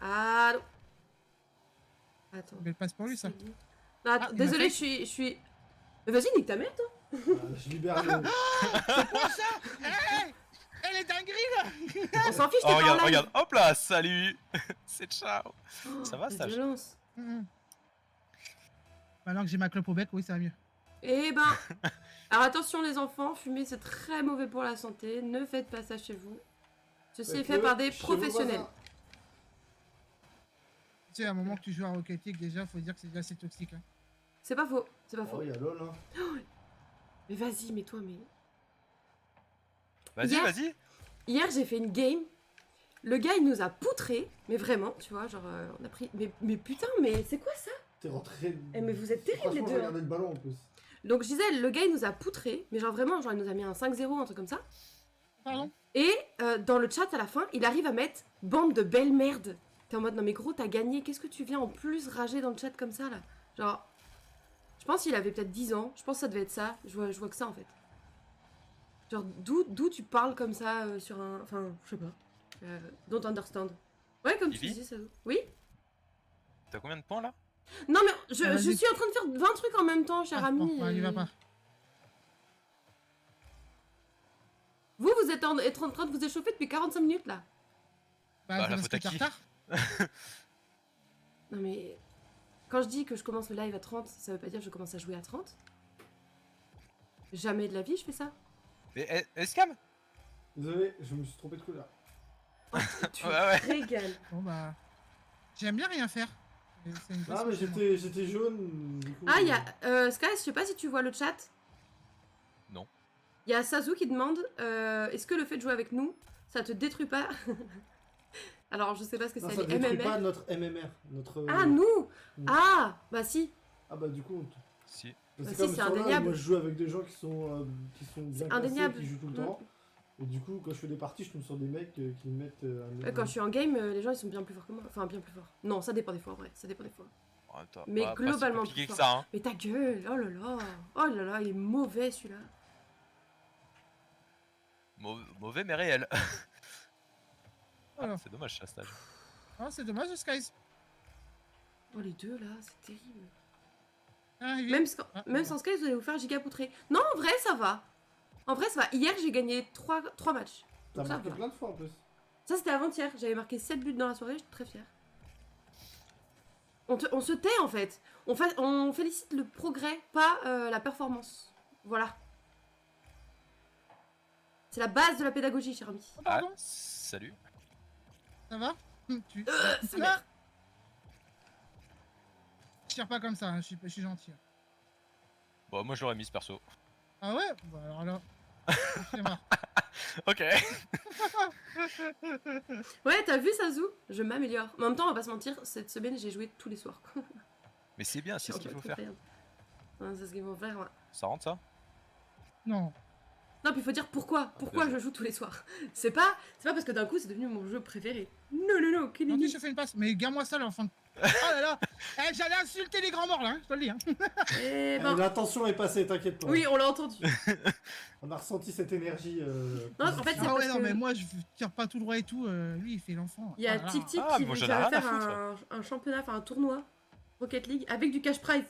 Allô. Attends. Mais passe pour lui, ça. c'est bon. Non, attends, Ah, il m'a désolé, fait. je suis. Mais vas-y, nique ta mère, toi. Je libère le... Hey, elle est dinguerie, là. On s'en fiche, Oh, t'es pas en regarde, live. regarde. Hop là, salut. C'est ciao. Oh, Ça va, la stage? violence. Maintenant que j'ai ma clope au bec, oui, ça va mieux. Eh ben. Alors attention, les enfants, fumer c'est très mauvais pour la santé. Ne faites pas ça chez vous. Ceci est fait par des professionnels. Tu sais, à un moment que tu joues à Rocket League, déjà, faut dire que c'est déjà assez toxique. Hein. C'est pas faux, c'est pas Oh, faux. il y a LOL, hein. Mais vas-y, mets-toi, mais. Vas-y, Hier- vas-y. Hier, j'ai fait une game. Le gars, il nous a poutré, mais vraiment, tu vois, genre, on a pris. Mais putain, mais c'est quoi ça? T'es rentré... Eh, mais vous êtes terribles, Franchement, les je deux, regardais le ballon, en plus. Donc, je disais, le gars, il nous a poutré, mais genre vraiment, genre, il nous a mis un 5-0, un truc comme ça. Pardon. Et dans le chat, à la fin, il arrive à mettre bande de belles merdes. T'es en mode, non mais gros, t'as gagné, qu'est-ce que tu viens en plus rager dans le chat comme ça, là? Genre, je pense qu'il avait peut-être 10 ans, je pense que ça devait être ça, je vois que ça, en fait. Genre, d'où tu parles comme ça sur un... Enfin, je sais pas. Don't understand. Ouais, comme tu Ivy disais, ça... Oui? T'as combien de points là? Non mais, je Ah, vas-y. suis en train de faire 20 trucs en même temps, cher Ah, ami. bon, bah, il va pas. Vous êtes en train de vous échauffer depuis 45 minutes, là. Bah, Bah, c'est la parce faute que à t'es en qui? retard. Non mais... Quand je dis que je commence le live à 30, ça veut pas dire que je commence à jouer à 30. Jamais de la vie, je fais ça. Mais Escam? Désolé, je me suis trompé de couleur. Tu Ouais, ouais. régales. Bon, bah. J'aime bien rien faire. C'est une Ah, mais passion chez moi. j'étais jaune, du coup... Ah, il y a... Sky, je sais pas si tu vois le chat. Non. Il y a Sazu qui demande est-ce que le fait de jouer avec nous, ça te détruit pas? Alors, je sais pas ce que Non, c'est, ça les détruit MMR. pas notre MMR. Notre... Ah, nous Mm. Ah, bah si. Ah bah du coup... Si. Bah C'est si, comme c'est sur LoL, indéniable. moi je joue avec des gens qui sont bien classés, Indéniable. qui jouent tout le Mm. temps. Et du coup, quand je fais des parties, je tombe sur des mecs qui me mettent un... Ouais, quand je suis en game, les gens ils sont bien plus forts que moi. Enfin, bien plus forts. Non, ça dépend des fois, en vrai. Ça dépend des fois. En même temps, Mais pas si globalement compliqué plus que ça, hein. Mais ta gueule, oh là là. Oh là là, il est mauvais celui-là. Mauvais mais réel. Voilà. C'est dommage ça, stage. Ah, c'est dommage, Skies. Oh les deux là, c'est terrible. Ah, Evie. Même Ah, sans Sky, vous allez vous faire giga poutrer. Non, en vrai, ça va. En vrai, ça va. Hier, j'ai gagné 3 matchs. T'as Donc ça marqué va. plein de fois en plus. Ça, c'était avant-hier. J'avais marqué 7 buts dans la soirée, j'étais très fière. On se tait en fait. On félicite le progrès, pas la performance. Voilà. C'est la base de la pédagogie, cher ami. Ah, Ah, pardon. salut. Ça va Tu... c'est merde. Je tire pas comme ça, hein, je suis gentil. Bon, moi je l'aurais mise perso. Ah ouais. Bah alors là. C'est mort. Ok. Ouais, t'as vu, Sazu? Je m'améliore. Mais en même temps, on va pas se mentir, cette semaine, j'ai joué tous les soirs. Mais c'est bien, c'est ce qu'il faut faire. Ouais, c'est ce qu'il faut faire, ouais. Ça rentre ça? Non. Non, puis il faut dire pourquoi. Pourquoi je joue tous les soirs. C'est pas parce que d'un coup c'est devenu mon jeu préféré. Non, non, non, Non, Kenini. je fais une passe. Mais garde-moi ça, l'enfant. Oh là là. Eh, j'allais insulter les grands morts là, hein, je te le dis. Hein. Eh ben, L'intention est passée, t'inquiète pas. oui, on l'a entendu. On a ressenti cette énergie. Non, en fait, c'est Ah ouais, parce non, que mais moi je tire pas tout droit et tout. Lui, il fait l'enfant. il y a Ah là là. Tic Tic Ah, qui moi, va j'en ai rien à faire foutre. un championnat, enfin un tournoi Rocket League avec du cash prize.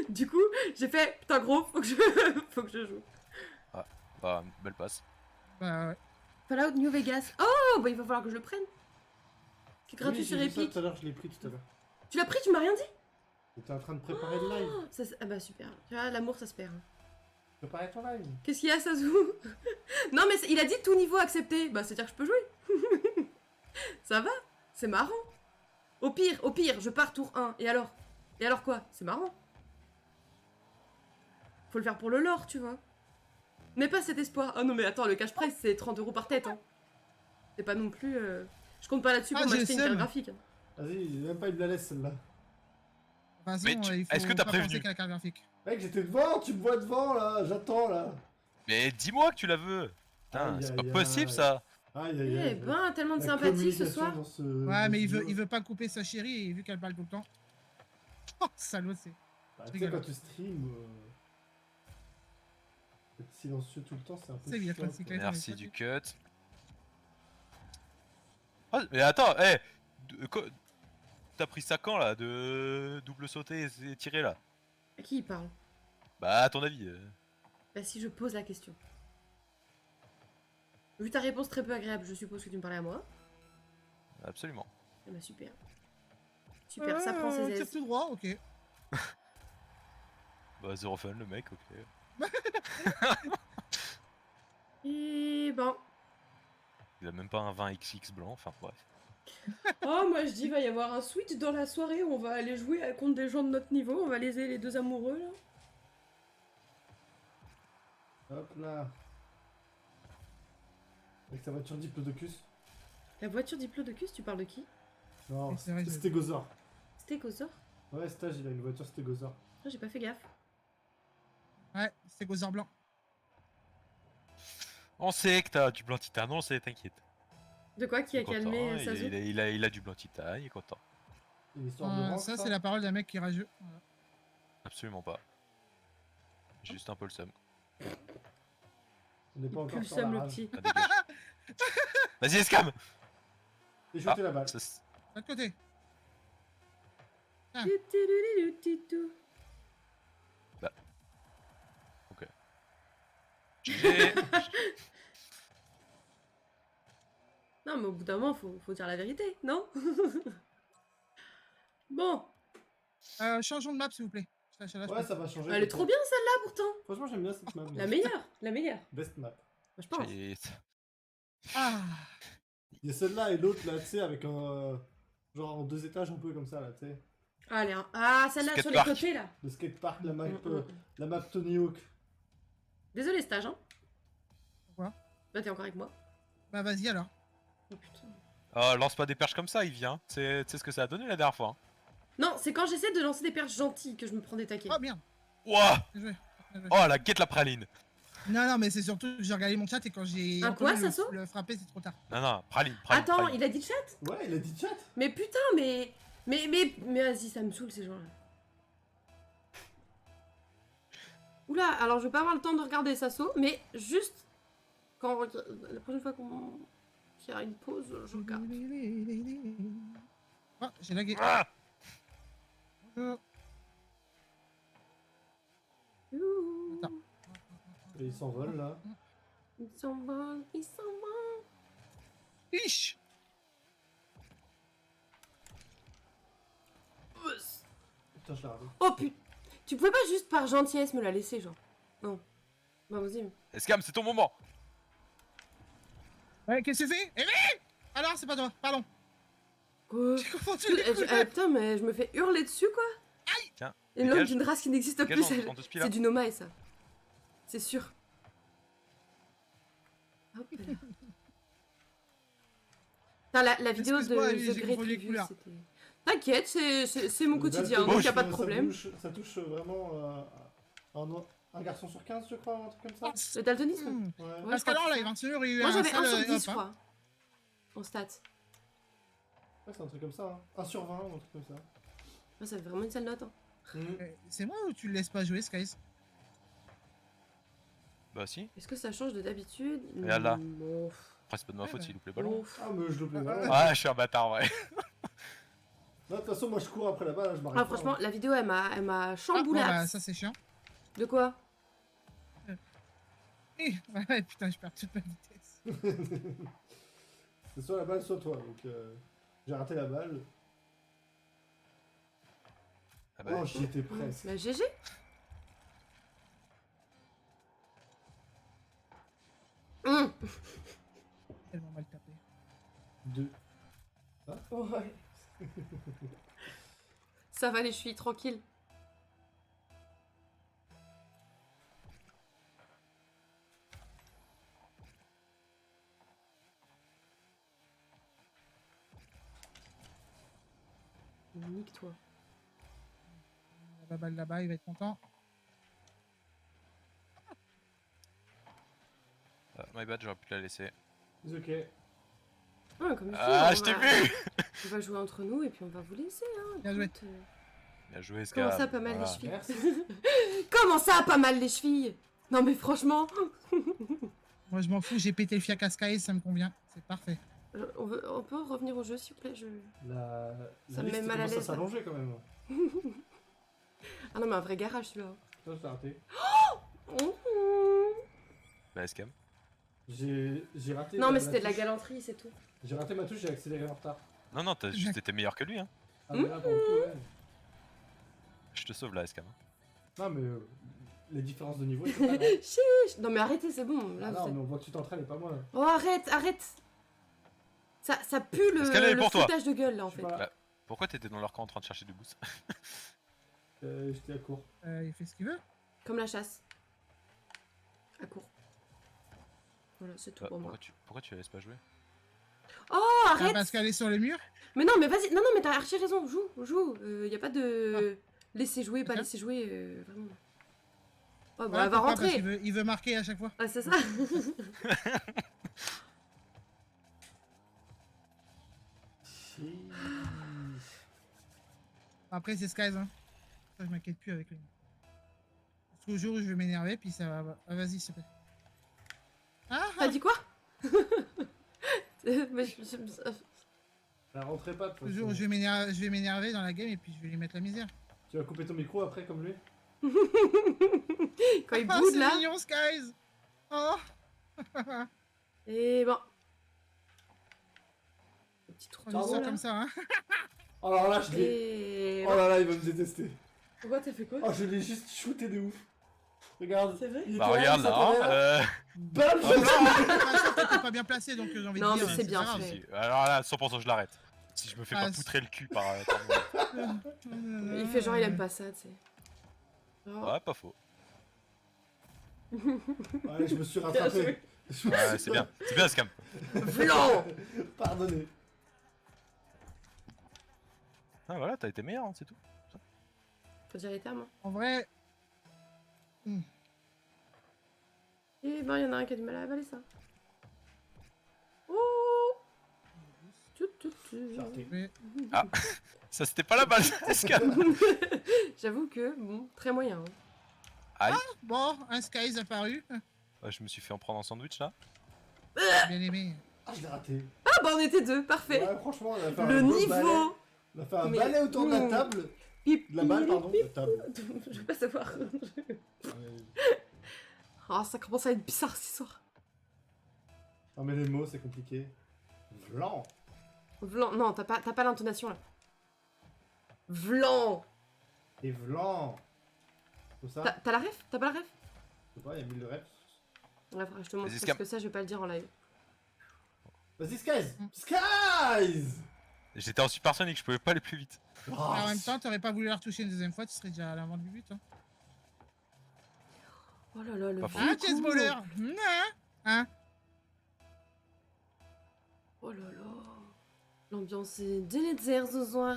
Du coup, j'ai fait putain gros, faut que je joue. Bah, belle passe. Bah ouais. Fallout New Vegas. Oh, bah il va falloir que je le prenne. C'est gratuit Oui, sur j'ai vu ça Epic. tout à l'heure, je l'ai pris tout à l'heure. Tu l'as pris, tu m'as rien dit. J'étais en train de préparer le live. Oh, ah bah super. Tu vois, l'amour ça se perd. Hein. Préparer ton live. Qu'est-ce qu'il y a, ça joue? Non, mais il a dit tout niveau accepté. Bah, c'est-à-dire que je peux jouer. Ça va? C'est marrant. Au pire, je pars tour 1. Et alors? Et alors quoi? C'est marrant. Faut le faire pour le lore, tu vois. N'aie pas cet espoir. Oh non, mais attends, le cash prize, c'est 30 € par tête. Hein. C'est pas non plus... Je compte pas là-dessus pour Ah, m'acheter une GSM. carte graphique. Hein. Vas-y, même pas une la laisse celle-là. De toute façon, Mais il faut est-ce que t'as pas prévenu penser qu'à la carte graphique. Mec, j'étais devant, tu me vois devant là, j'attends là. Mais dis-moi que tu la veux. Putain, Aïe, c'est aïe, pas possible aïe. ça. Aïe aïe Eh aïe. ben, tellement de La sympathie ce communication soir. dans ce- Ouais, dans mais ce jeu. il veut pas couper sa chérie et vu qu'elle parle tout le temps. Oh, salaud, c'est. Bah, tu sais, rigole. quand tu streams, être silencieux tout le temps, c'est un peu C'est bien, chiant, classique, quoi. là. Merci du cut. Ah, mais attends, t'as pris ça quand là de double sauter et tirer là? À qui il parle? Bah, à ton avis. Bah, si je pose la question. Vu ta réponse très peu agréable, je suppose que tu me parlais à moi. Absolument. Eh bah, super. Super, ça prend ses Tire aises. tout droit, ok. Bah, zéro fun le mec, ok. Et ben. Il a même pas un 20XX blanc, enfin bref. Oh, moi je dis, il va y avoir un switch dans la soirée où on va aller jouer contre des gens de notre niveau. On va léser les deux amoureux là. Hop là. Avec sa voiture Diplodocus. La voiture Diplodocus, tu parles de qui? Non, Oui, c'est vrai, j'ai- Stégosaure. Stégosaure? Ouais, Stage, il a une voiture Stégosaure. Ah, j'ai pas fait gaffe. Ouais, c'est Gozer blanc. On sait que t'as du blanc titane, on sait, t'inquiète. De quoi qui a Il est calmé content, Sazo? il a du blanc titane, il est content. C'est une histoire de rank, Ça, c'est la parole d'un mec qui est rageux. Voilà. Absolument pas. Juste un peu le seum. On n'est pas encore Plus sur Sam la le rage. petit. Ah, dégage. Vas-y, escam. J'ai jeté la balle. Ça, c'est- De l'autre côté. Tutururututu. GG. Non, mais au bout d'un moment, faut dire la vérité, non? Bon, Changeons de map, s'il vous plaît. Ouais, ça va changer. elle est trop bien celle-là pourtant. Franchement, j'aime bien cette map. La meilleure, la meilleure. Best map. Je pense. Shit. Ah, Il y a celle-là et l'autre là, tu sais, avec un. Genre en 2 étages un peu comme ça là, tu sais. Allez, hein. Ah, celle-là sur les Skatepark. côtés là. Le skatepark, la map, Mm, mm, mm. la map Tony Hawk. Désolé, stage, hein. Pourquoi? Bah, t'es encore avec moi. bah vas-y alors. Oh putain. Oh, lance pas des perches comme ça, il vient. Tu sais ce que ça a donné la dernière fois. Hein. Non, c'est quand j'essaie de lancer des perches gentilles que je me prends des taquets. Oh merde. Ouah. Bien joué. Bien joué. Oh, la guette la praline. Non, mais c'est surtout que j'ai regardé mon chat et quand j'ai Un quoi, entendu le, Sasso le frapper, c'est trop tard. Non, praline. Attends, praline. il a dit chat? Ouais, il a dit chat. Mais putain, mais vas-y, ça me saoule ces gens-là. Oula, alors je vais pas avoir le temps de regarder Sasso, mais juste quand la prochaine fois qu'il y a une pause, je regarde. Oh, j'ai lagué. Ah. Bonjour. Ouh, Attends. Et il s'envole là. ils sont bons, ils sont bons. Ish. Putain, je l'ai raté. Oh putain, tu pouvais pas juste par gentillesse me la laisser, genre. Non. Bah vas-y. Escam, c'est ton moment. Ouais, qu'est-ce que c'est? Eh mais alors, c'est pas toi, pardon. Quoi? J'ai confondu les couleurs. Putain, mais je me fais hurler dessus, quoi. Tiens, Et une langue dégage. d'une race qui n'existe Dégage plus, en deux spies, là. c'est du Nomae, ça. C'est sûr. Hop là. Putain, la vidéo de Excuse-moi, oui, The j'ai Great confondu les Review, couleurs. c'était... T'inquiète, c'est mon quotidien, Dalton, donc y a pas de ça problème. touche vraiment un garçon sur 15, je crois, un truc comme ça. Le daltonisme. Hmm. Ouais. Ouais. Parce je crois qu'alors que là, c'est il va ça. se il y a Moi j'avais seul, 1 sur 10, hop, je hein. crois. En stats. Ouais, c'est un truc comme ça. Hein. 1 sur 20, ou un truc comme ça. Moi ça fait vraiment une sale note. Hein. C'est moi ou tu le laisses pas jouer, Skies? Bah si. Est-ce que ça change de d'habitude? Regarde là. Non. Après, c'est pas de ma Ouais, faute bah. s'il loupe les ballons. Ouf. Ah, mais je le plais pas. Ah, je suis un bâtard, ouais. Non, de toute façon, moi je cours après la balle, je m'arrête Ah pas, franchement, hein. la vidéo elle m'a Ah, bon, chamboulé. bah, ça c'est chiant. De quoi? Ouais, putain, je perds toute ma vitesse. C'est soit la balle, soit toi. Donc, j'ai raté la balle. Ah bah, Oh, j'y étais presque. Bah GG. Tellement mal tapé. 2. Ouais. Ça va les chevilles, tranquille. Nique-toi. La balle là-bas, il va être content. my bad, j'aurais pu la laisser. C'est ok. Ouais, comme je dis, Ah, on je t'ai va- vu. On va jouer entre nous et puis on va vous laisser. Hein. Bien joué. Écoute, Bien joué, Scam. comment ça, pas mal Voilà. les chevilles? Merci. Comment ça, pas mal les chevilles? Non mais franchement, Moi, je m'en fous, j'ai pété le fiac à Skies, ça me convient. C'est parfait. on peut revenir au jeu s'il vous plaît. La Ça me met liste mal à commence à l'aise, là. s'allonger quand même. Ah non mais un vrai garage celui-là. Putain, je t'ai raté. Bah, Scam. J'ai raté. Non mais c'était de la touche. galanterie, c'est tout. J'ai raté ma touche, j'ai accéléré en retard. Non, non, t'as juste été meilleur que lui, hein. Ah, mais là, pour le coup, ouais. Je te sauve là, Scam. Non, mais les différences de niveau, c'est pas là. Chiche. Non mais arrêtez, c'est bon. Là, Ah vous non, êtes- mais on voit que tu t'entraînes et pas moi. Oh arrête, arrête. Ça pue Est-ce qu'elle est le pour toi? foutage de gueule là en Je sais fait. pas, Bah, pourquoi t'étais dans leur camp en train de chercher du boost? j'étais à court. Il fait ce qu'il veut. Comme la chasse. À court. Voilà, c'est tout Bah, pour moi. pourquoi tu la laisses pas jouer? Oh Ah, arrête. parce qu'elle est sur le mur. Mais non mais vas-y, non mais t'as archi raison, joue. Y a pas de laisser jouer, pas Ok. laisser jouer, vraiment. Oh bah Ouais, elle va pourquoi Parce rentrer. qu'il veut marquer à chaque fois. Ah c'est ça. Après, c'est Skies, hein. Ça, je m'inquiète plus avec lui. Jusqu'au jour où je vais m'énerver, puis ça va. Ah, vas-y, s'il te plaît. Ah, T'as dit quoi? Mais La rentrée pas, de toute le jour où façon. je vais m'énerver dans la game et puis je vais lui mettre la misère. Tu vas couper ton micro après, comme lui. Quand il Ah, boude c'est là. mignon, Skies. Oh. Et bon. Le petit trou On dit ça là. comme ça, hein. Oh, alors là, je l'ai. Et Oh là là, il va me détester. pourquoi t'as fait quoi? Oh, je l'ai juste shooté de ouf. Regarde. C'est vrai? Il était Bah, là, regarde il là, s'attendait là. Oh Bam, non. Ah, ça, t'es pas bien placé, donc j'ai envie Non, de dire. mais c'est pas bien grave. fait. Si. Alors là, 100% je l'arrête. Si je me fais Ah, pas poutrer le cul par moi. Il fait genre il aime pas ça, tu sais. Oh. Ouais, pas faux. Ouais, je me suis rattrapé. Je me Ouais, suis- c'est bien. C'est bien, Scam. Vlan. Pardonnez. Ah, voilà, t'as été meilleur, hein, c'est tout. Faut dire les termes. Hein. En vrai, Et ben, il y en a un qui a du mal à avaler ça. Oh. J'ai raté. mais- Ça, c'était pas la balle, Scam. J'avoue que, bon, très moyen. Hein. Aïe. bon, un Skies apparu. Ouais, je me suis fait en prendre un sandwich là. Bien aimé. Ah, je l'ai raté. Ah bah on était deux, parfait. Ouais, franchement, on a fait Le un beau balai. niveau. On a fait un Mais- balai autour de la table. Pip, De la balle, pip, pardon. pip. De table. Je veux pas savoir. Ouais. Ah, ça commence à être bizarre ce soir. Non, mais les mots, c'est compliqué. Vlan. Vlan, non, t'as pas l'intonation là. Vlan. Et vlan. Comme ça. T'as la ref? T'as pas la ref? Je sais pas, il y a 1000 de reps. Ouais, faudra que je te montre Vas-y, parce Scam. que ça je vais pas le dire en live. Vas-y, Skies. Skies. J'étais en supersonique, je pouvais pas aller plus vite. Oh, en même temps, t'aurais pas voulu la retoucher une deuxième fois, tu serais déjà à l'avant du but. Hein. Oh là là, le Pas faux. vieux Ah, chess coup. baller. Hein. Oh là là. L'ambiance est délétère ce soir.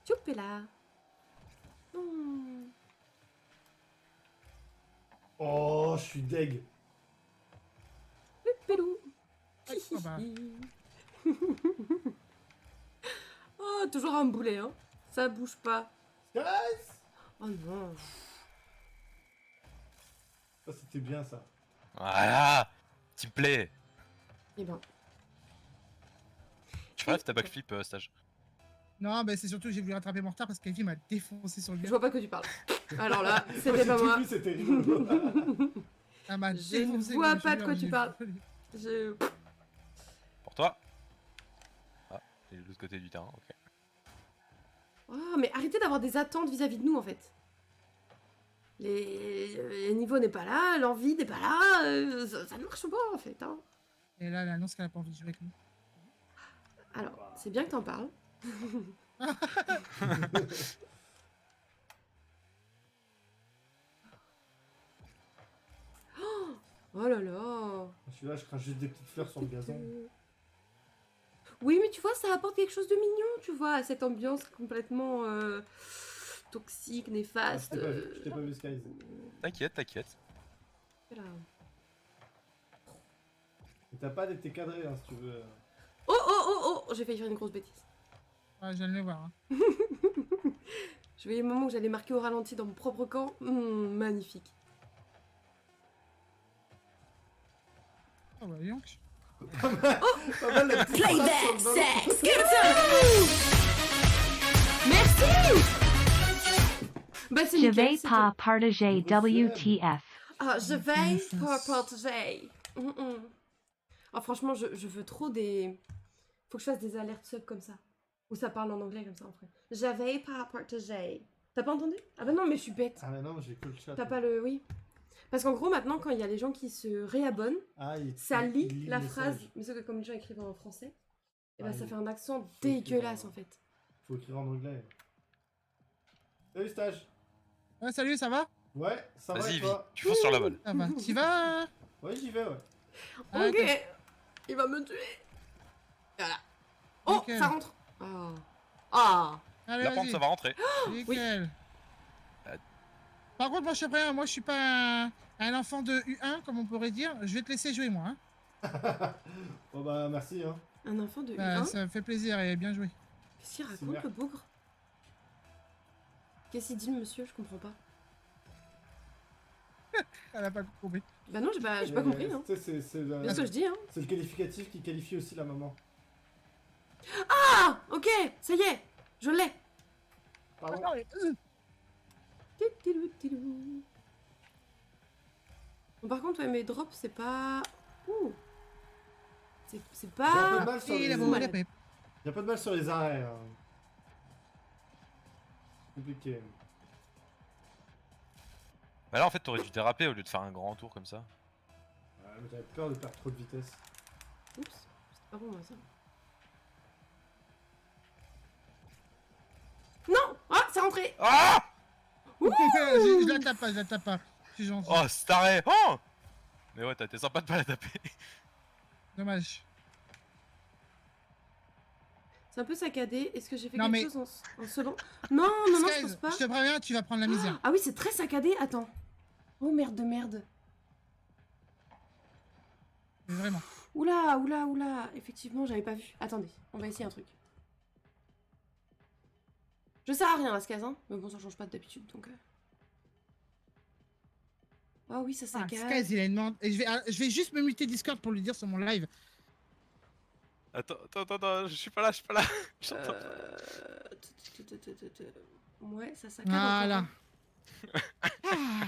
Youpi là. Hmm. Oh, je suis deg. Pépélou. Oh, bah. Oh, toujours un boulet, hein. Ça bouge pas. Guys. Oh non. Ça, c'était bien ça. Voilà. Team play. Eh ben. Tu rêves ta backflip stage. Non, bah c'est surtout que j'ai voulu rattraper mon retard parce qu'Evie m'a défoncé sur le Je gars. vois pas que tu parles. Alors là, c'était J'ai pas tout moi. vu, c'était rigolo. Elle m'a Je défoncé. ne vois comme pas de je quoi suis tu là, parles. Je... Pour toi. Ah, et de l'autre côté du terrain, ok. Oh, mais arrêtez d'avoir des attentes vis-à-vis de nous en fait. Les niveaux n'est pas là, l'envie n'est pas là, ça ne marche pas en fait. Hein. Et là, elle annonce qu'elle a pas envie de jouer avec nous. Alors, c'est bien que t'en parles. Oh là là. Je suis là, je crache juste des petites fleurs sur le gazon. Oui, mais tu vois, ça apporte quelque chose de mignon, tu vois, à cette ambiance complètement toxique, Ah, néfaste. je t'ai pas vu, Skies. T'inquiète, t'inquiète. Voilà. Et t'as pas été cadré, hein, si tu veux. Oh, oh, oh, oh, j'ai failli faire une grosse bêtise. Ouais, je viens de le voir. Hein. Je voyais le moment où j'allais marquer au ralenti dans mon propre camp. Magnifique. Oh bah, donc. Pas mal la petite Play phrase that sur le ballon. sex, get some! Merci! Bah c'est Je nickel, vais c'était- pas partager WTF. Ah, je vais Connaissance. pas partager. Ah, franchement, je veux trop des... Faut que je fasse des alertes sub comme ça. Ou ça parle en anglais comme ça en fait. Je vais pas partager. T'as pas entendu? Ah bah non, mais je suis bête. Ah, mais non, j'ai que le chat. T'as pas le... Oui. Parce qu'en gros, maintenant, quand il y a les gens qui se réabonnent, Ah, ça lit il la le phrase, message. mais sauf que comme les gens écrivent en français, et Ah, bah ça il- fait un accent faut écrire dégueulasse en- en fait. Faut écrire en anglais. Salut, stage. Ouais, salut, ça va? Ouais, ça va Vas-y, et Ivy, toi? tu fonces sur la balle. Ça va. T'y vas? Ouais, j'y vais, ouais. Ah, Ok, attends. il va me tuer. Voilà. Oh, Nickel. ça rentre. Ah. Ah. Allez, La pente, vas-y. ça va rentrer. Nickel. Euh. Par contre, moi, je suis prêt. Moi, je suis pas un enfant de U1, comme on pourrait dire. Je vais te laisser jouer, moi. Hein. Bon, bah, merci, hein. Un enfant de Bah, U1. ça me fait plaisir et bien joué. Qu'est-ce qu'il C'est raconte merde. le bougre? Qu'est-ce qu'il dit le monsieur? Je comprends pas. Elle a pas compris. Bah non, j'ai pas compris. Hein. Tu sais, c'est C'est ce que je dis. Hein. c'est le qualificatif qui qualifie aussi la maman. Ah, ok, ça y est, je l'ai. Pardon. Titilou. Bon, par contre, ouais, mes drops, c'est pas... Ouh. C'est J'ai un peu de pas... mal sur Et les... la bon, bombe malade. de paix. J'ai un peu de mal sur les arrêts. Hein. Compliqué. Bah là, en fait, t'aurais dû déraper au lieu de faire un grand tour comme ça. Ouais, mais j'avais peur de perdre trop de vitesse. Oups, c'est pas bon, moi, ça. Non. Ah, c'est rentré. Ah Je la tape pas, je la tape pas. Je suis gentil. Oh, c'est taré. Oh mais ouais, t'as été sympa de pas la taper. Dommage. C'est un peu saccadé. Est-ce que j'ai fait Non, quelque mais- chose en solo? Non, non, non, je Skies, pense pas. je te préviens, tu vas prendre la misère. Ah oui, c'est très saccadé. Attends. Oh merde de merde. Mais vraiment. Oula, oula, oula. Effectivement, j'avais pas vu. Attendez, on va essayer un truc. Je sers à rien, la Skaz, hein. Mais bon, ça change pas d'habitude, donc... Ah oui, ça Ah, saccade. Skies, il a une demande. Et je vais juste me muter Discord pour lui dire sur mon live. Attends, je suis pas là, J'entends pas. Ouais, ça saccade Voilà. encore, Ah,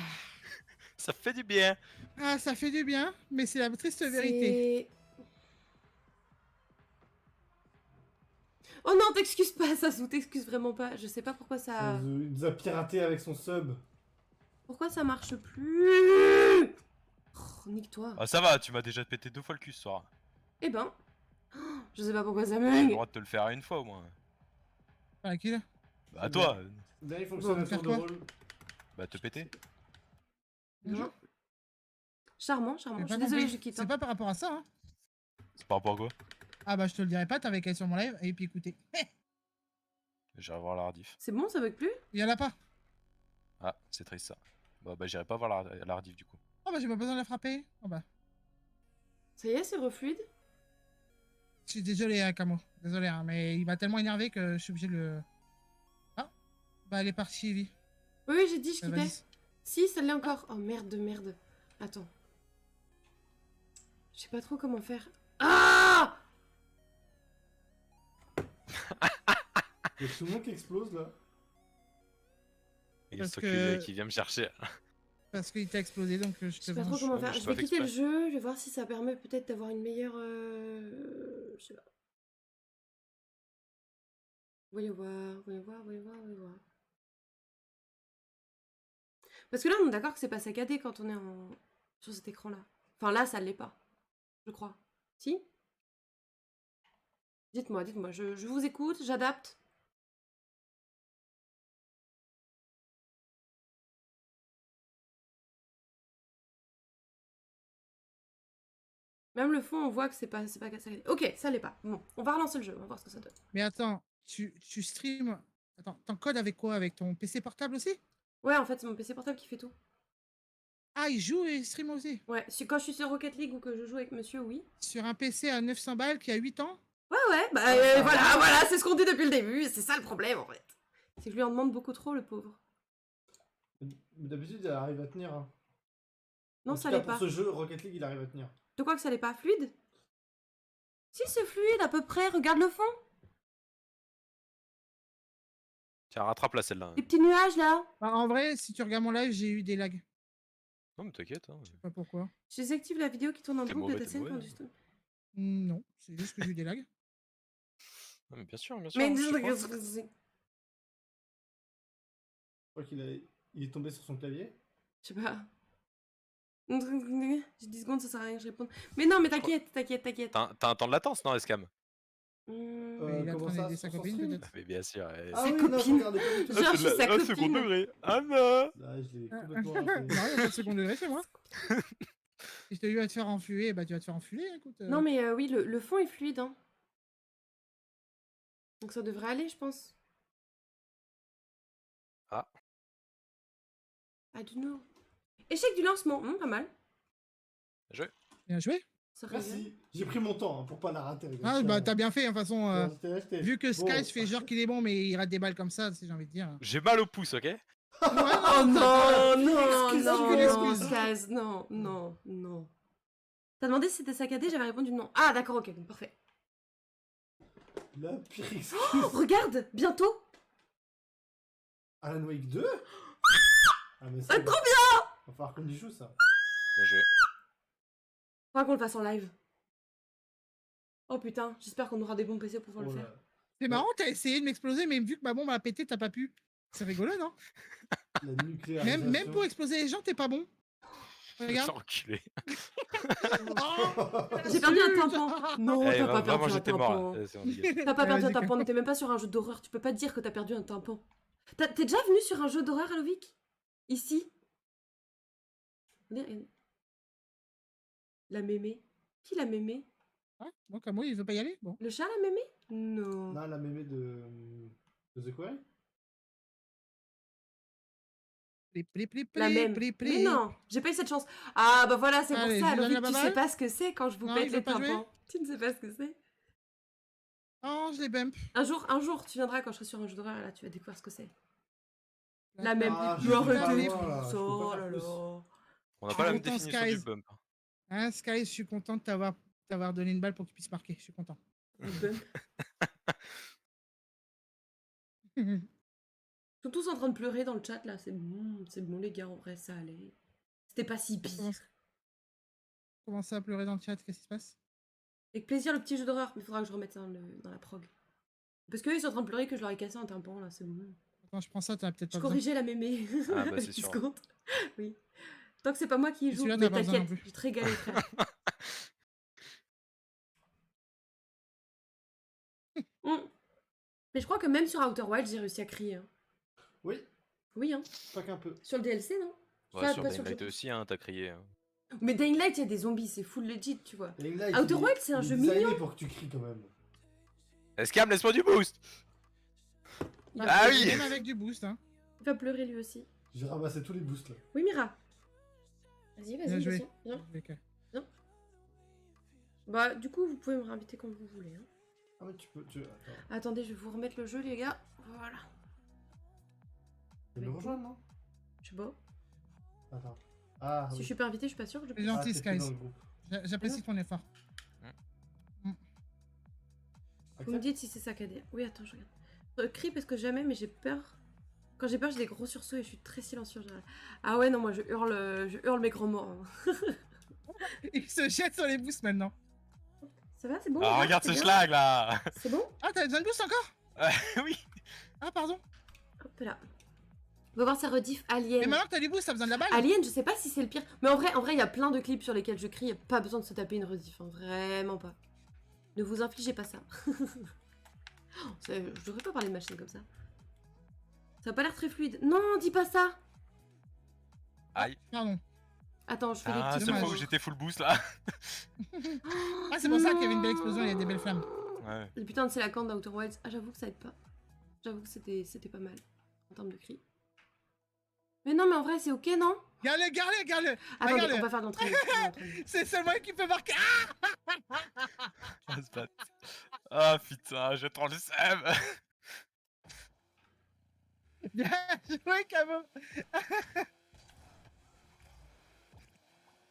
Ça fait du bien. ah, ça fait du bien, mais c'est la triste hein. vérité. Oh non, t'excuses pas, Sasu, t'excuses vraiment pas. Je sais pas pourquoi ça... Il nous a piraté avec son sub. Pourquoi ça marche plus? Oh, nique-toi. Ah, ça va, tu m'as déjà pété 2 fois le cul ce soir. Eh ben... oh, je sais pas pourquoi ça me J'ai le lag. droit de te le faire une fois au moins. Voilà, qui là? Bah, à toi. Là, il fonctionne Bon, à faire tour de quoi rôle. Bah, te péter. Non. Charmant, charmant. J'ai Je suis pas désolée, compris. je quitte. C'est hein. pas par rapport à ça, hein. C'est par rapport à quoi? Ah bah je te le dirai pas, t'avais qu'à aller sur mon live et puis écoutez. J'irai voir la rediff. C'est bon, ça bug plus? Il y en a pas. Ah, c'est triste ça. Bah j'irai pas voir la rediff du coup. Oh bah j'ai pas besoin de la frapper. Oh bah. Ça y est, c'est refluide. Je suis désolé, hein, Camo. Désolé, hein, mais il m'a tellement énervé que je suis obligé de le. Ah bah elle est partie, Evie. Oui, oui, j'ai dit, je Bah, quittais. vas-y. Si, ça l'est encore. Oh merde de merde. Attends. Je sais pas trop comment faire. Ah! Il y a tout le monde qui explose là. Il Parce s'occupe que- qui vient me chercher. Parce qu'il t'a explosé, donc je Je te sais pas trop venge. comment Ouais, mais faire. j'ai Je pas vais fait quitter le exprès. jeu, je vais voir si ça permet peut-être d'avoir une meilleure... Je sais pas. Voyons voir, voyons voir, voyons voir, voyons voir. Parce que là, on est d'accord que c'est pas saccadé quand on est sur cet écran-là. Enfin là, ça l'est pas. Je crois. Si? Dites-moi, dites-moi. Je vous écoute, j'adapte. Même le fond, on voit que c'est pas saccadé. Ok, ça l'est pas. Bon, on va relancer le jeu, on va voir ce que ça donne. Mais attends, tu stream. Attends, t'encodes avec quoi? Avec ton PC portable aussi? Ouais, en fait, c'est mon PC portable qui fait tout. Ah, il joue et stream aussi. Ouais, quand je suis sur Rocket League ou que je joue avec monsieur, oui. Sur un PC à 900 balles qui a 8 ans? Ouais, ouais, bah voilà, c'est ce qu'on dit depuis le début, c'est ça le problème en fait. C'est que je lui en demande beaucoup trop, le pauvre. Mais d'habitude, il arrive à tenir. Hein. Non, En ça tout cas, l'est pas. pour ce jeu, Rocket League, il arrive à tenir. De quoi que ça l'est pas fluide? Si, c'est fluide à peu près, regarde le fond. Tiens, rattrape-la celle-là. Les petits nuages là. Bah, en vrai, si tu regardes mon live, j'ai eu des lags. Non mais t'inquiète. Hein. Je sais pas pourquoi. Je désactive la vidéo qui tourne en T'es boucle de mauvais, ta t'es scène mauvais, quand hein. tu stream. Non, c'est juste que j'ai eu des lags. Non, mais bien sûr, bien sûr. Mais je suis proche. Je crois il est tombé sur son clavier. je sais pas. J'ai 10 secondes, ça sert à rien que je réponde. Mais non, mais t'inquiète, t'inquiète, t'inquiète. T'as un temps de latence, non, Escam? Mais il a Comment traîné ça, des sur sa son copine, stream peut-être. Mais bien sûr. Ah Sa oui, non, je copine. regardais pas du tout. Genre, je suis sa copine. second degré. Ah non. Là, je l'ai complètement Non, raté. il n'y a pas de second degré chez moi. Si je t'ai eu à te faire enfuler, bah tu vas te faire enfuler, écoute. Non, mais oui, le fond est fluide. Hein. Donc ça devrait aller, je pense. Ah. I don't know. Échec du lancement, pas mal. Bien joué. Ça révèle. Merci. J'ai pris mon temps hein, pour pas la rater. Ah, bah t'as bien fait, de toute façon. J'étais resté. Vu que Bon. Sky se fait genre qu'il est bon, mais il rate des balles comme ça, si j'ai envie de dire. J'ai mal au pouce, ok? Ouais, Oh non, non, non, Excuse, non, je non, m'excuse. Skaz, non, non, non. T'as demandé si c'était saccadé, j'avais répondu non. Ah d'accord, ok, donc parfait. La pire excuse. Oh, regarde, bientôt. Alan Wake 2 Ah, mais Ah, ça, trop bien. va falloir qu'on y joue ça. Bien joué. Faudra qu'on le fasse en live. Oh putain, j'espère qu'on aura des bons PC pour pouvoir Oh le là. faire. C'est marrant, t'as essayé de m'exploser, mais vu que ma bombe a pété, t'as pas pu. C'est rigolo, non? La nucléarisation. Même pour exploser les gens, t'es pas bon. Regarde. Enculé. J'ai perdu un tampon. Non, Eh, t'as pas vraiment, perdu un j'étais mort tampon. là. C'est bon, dégage. T'as pas perdu un Vas-y, tampon, t'es même pas sur un jeu d'horreur. Tu peux pas dire que t'as perdu un tampon. T'es déjà venu sur un jeu d'horreur, Alovic? Ici? La mémé. Qui la mémé? Ah, bon, Camo, il veut pas y aller? Bon. Le chat, la mémé? Non. Non, la mémé de The Quarry. La même. Mais non, j'ai pas eu cette chance. Ah bah voilà, c'est pour Allez, ça, je vous donne Alovic, la tu sais baballe. pas ce que c'est quand je vous Non, pète il veut les pas jouer. tympans. Tu ne sais pas ce que c'est. Oh, je les bump. Un jour, tu viendras quand je serai sur un jeu d'horreur, là, tu vas découvrir ce que c'est. La D'accord. même. Ah, Mais je arrêtez peux pas les voir, là, pouces, je peux pas oh faire là plus. là. On n'a pas la même Content, définition Skies. du bump. Hein, Sky, je suis content de t'avoir donné une balle pour que tu puisses marquer. Je suis content. Le bump. Ils sont tous en train de pleurer dans le chat là, c'est bon les gars, en vrai ça allait. C'était pas si pire. Comment ça à pleurer dans le chat? Qu'est-ce qui se passe? Avec plaisir le petit jeu d'horreur, mais faudra que je remette ça dans la prog. Parce qu'eux ils sont en train de pleurer que je leur ai cassé un tympan là, c'est bon. Attends, je prends ça, t'en as peut-être Je pas besoin. corrigeais la mémé. Ah, bah, c'est Qui sûr. se compte. Oui. Tant que c'est pas moi qui y Et joue, celui-là, mais t'as pas besoin non t'inquiète, plus. je te régalé frère. Mais je crois que même sur Outer Wilds j'ai réussi à crier. Hein. Oui, Oui hein. pas qu'un peu. Sur le DLC non? Ouais, Pas- sur pas Dying le Light jeu. aussi, hein, t'as crié. Hein. Mais Dying Light il y a des zombies, c'est full legit tu vois. Dying Light, Outer il est- Wilds, c'est un il est jeu designé mignon. pour que tu cries quand même. Escam, laisse-moi du boost. Bah, Ah c'est oui. Même avec du boost, hein. Il va pleurer lui aussi. J'ai ramassé tous les boosts là. Oui, Mira. Vas-y, Bien vas-y, joué. viens. Ok. Bah, du coup, vous pouvez me réinviter quand vous voulez. Hein. Ah mais tu peux... Attends. Attendez, je vais vous remettre le jeu, les gars. Voilà. Tu peux me rejoindre, non? Je sais pas. Attends. Ah Si oui. je suis pas invité, je suis pas sûre que je C'est peux. gentil, t'es plus Skies. dans le groupe. J'apprécie ton effort. Vous me dites si c'est saccadé. Oui, attends, je regarde. Crie parce que jamais, mais j'ai peur. Quand j'ai peur, j'ai des gros sursauts et je suis très silencieux en général. Ah ouais, non, moi je hurle mes grands mots. Hein. Il se jette sur les boosts maintenant. Ça va, c'est bon Ah, là regarde C'est ce bien schlag là. C'est bon. Ah, t'as besoin de boost encore? Oui. Ah, pardon. Hop là. On va voir sa rediff Alien. Et maintenant que t'as du boost, t'as besoin de la balle? Alien, je sais pas si c'est le pire. Mais en vrai, il y a plein de clips sur lesquels je crie. Y a pas besoin de se taper une rediff. Hein. Vraiment pas. Ne vous infligez pas ça. Oh, je devrais pas parler de machine comme ça. Ça a pas l'air très fluide. Non, dis pas ça. Aïe. Pardon. Attends, je fais Ah, les petits. seule fois dommage. où j'étais full boost là. Ah, c'est pour ça qu'il y avait une belle explosion, il y a des belles flammes. Ouais. Et putain, c'est la cante d'Outer Wilds. Ah, j'avoue que ça aide pas. J'avoue que c'était pas mal en termes de cris. Mais non, mais en vrai, c'est ok, non? Garde-le, garde-le, garde-le. Attendez, Regarde. on va faire de l'entraînement. C'est seulement qui peut marquer. Ah, se battre. Ah putain, j'ai trop le seum. Bien joué, Camo.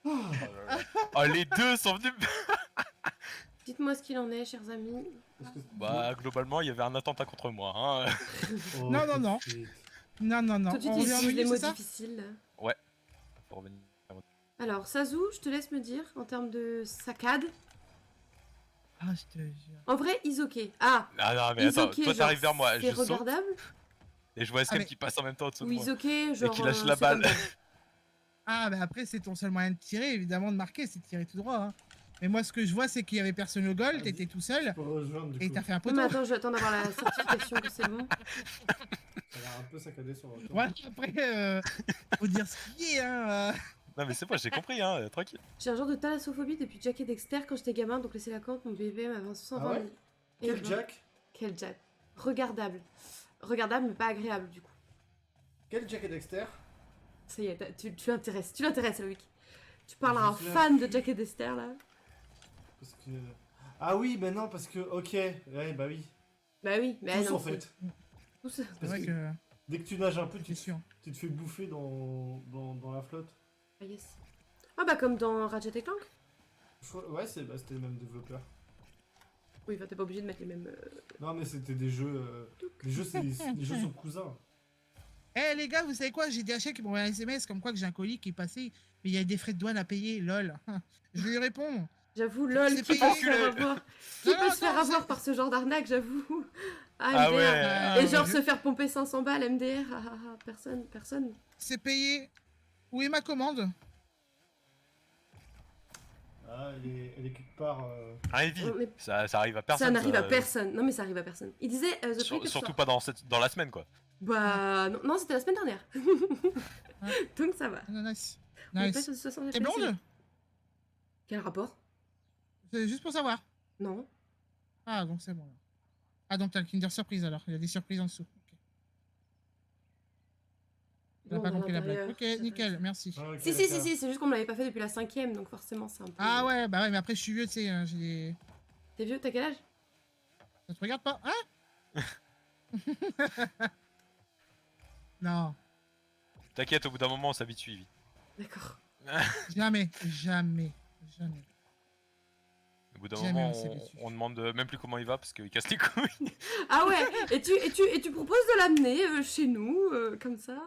Oh, les deux sont venus. Dites-moi ce qu'il en est, chers amis. Parce que- Bah, globalement, il y avait un attentat contre moi. Hein. Oh, Non, non, non. tout de suite. Non, non, non. Tout de suite, On il revient en utilise les milieu, mots c'est ça? difficiles. Là. Pour revenir. Alors, Sazu, je te laisse me dire en termes de saccade. Ah, je te jure. En vrai, Isoke. Ah, Ah non, mais attends, Isoke, toi genre, t'arrives vers moi, c'est je saute regardable. et je vois Escape mais- qui passe en même temps au-dessous Ou de moi. Isoke, genre. qui lâche la c'est balle. comme ça. Ah, bah après, c'est ton seul moyen de tirer, évidemment, de marquer, c'est de tirer tout droit. Hein. Mais moi, ce que je vois, c'est qu'il y avait personne au goal, Vas-y. t'étais tout seul, Tu peux rejoindre du et coup. t'as fait un Non, poteau. mais attends, j'attends d'avoir la certification que c'est bon. Ça a l'air un peu saccadé sur le Voilà, après, faut dire ce qui est, hein. Non mais c'est bon, j'ai compris, hein, tranquille. J'ai un genre de thalassophobie depuis Jack et Dexter quand j'étais gamin, donc laissez la cante, mon bébé m'a 120 Ah ouais 000. Et Quel ben, Jack? Quel Jack. Regardable. Regardable, mais pas agréable, du coup. Quel Jack et Dexter? Ça y est, tu l'intéresses, Loïc. Tu parles à Je un me souviens fan de plus. Jack et Dexter, là. Parce que... Ah oui, mais non, parce que... Ok, ouais, bah oui. Bah oui, mais Tous non, en fait. tous. C'est Parce vrai que- que Dès que tu nages un peu, c'est sûr. tu te fais bouffer dans la flotte. Ah yes. Ah bah comme dans Ratchet et Clank. Ouais, c'était le même développeur. Oui, enfin t'es pas obligé de mettre les mêmes... Non, mais c'était des jeux... Les jeux, les jeux sont cousins. Eh les gars, vous savez quoi? J'ai DHL qui m'envoie un SMS comme quoi que j'ai un colis qui est passé, mais il y a des frais de douane à payer, lol. Je vais lui répondre. J'avoue, lol, C'est qui peut payé. se faire avoir Qui Non, peut non, se faire attends, avoir par ce genre d'arnaque, j'avoue. Ah MDR. ouais. Ah, Et genre je- se faire pomper 500 balles, MDR, personne. C'est payé. Où est ma commande? Ah, elle est quelque part... Un heavy, On est- ça arrive à personne. Ça n'arrive à personne. Non mais ça arrive à personne. Il disait The Flicker Surtout Store. pas dans la semaine quoi. Bah non, c'était la semaine dernière. Donc ça va. Ah, nice. On est Nice. pas sur 60 T'es FPS. blonde? Quel rapport? C'est juste pour savoir. Non. Ah, donc c'est bon. là. Ah, donc t'as le Kinder Surprise alors. Il y a des surprises en dessous. Ok. On n'a pas Blonde à compris la blague. l'intérieur, Ok, ça nickel, passe. merci. Ah, ok, Si, d'accord. c'est juste qu'on me l'avait pas fait depuis la 5ème, donc forcément c'est un peu... Ah ouais, bah ouais, mais après je suis vieux, tu sais. J'ai des... T'es vieux, t'as quel âge? Ça te regarde pas? Hein? Non, T'inquiète, au bout d'un moment on s'habitue vite. D'accord. jamais, jamais, jamais. Au bout d'un Jamais moment on s'habitue. on demande même plus comment il va parce qu'il casse les couilles. Ah ouais, et tu proposes de l'amener chez nous, comme ça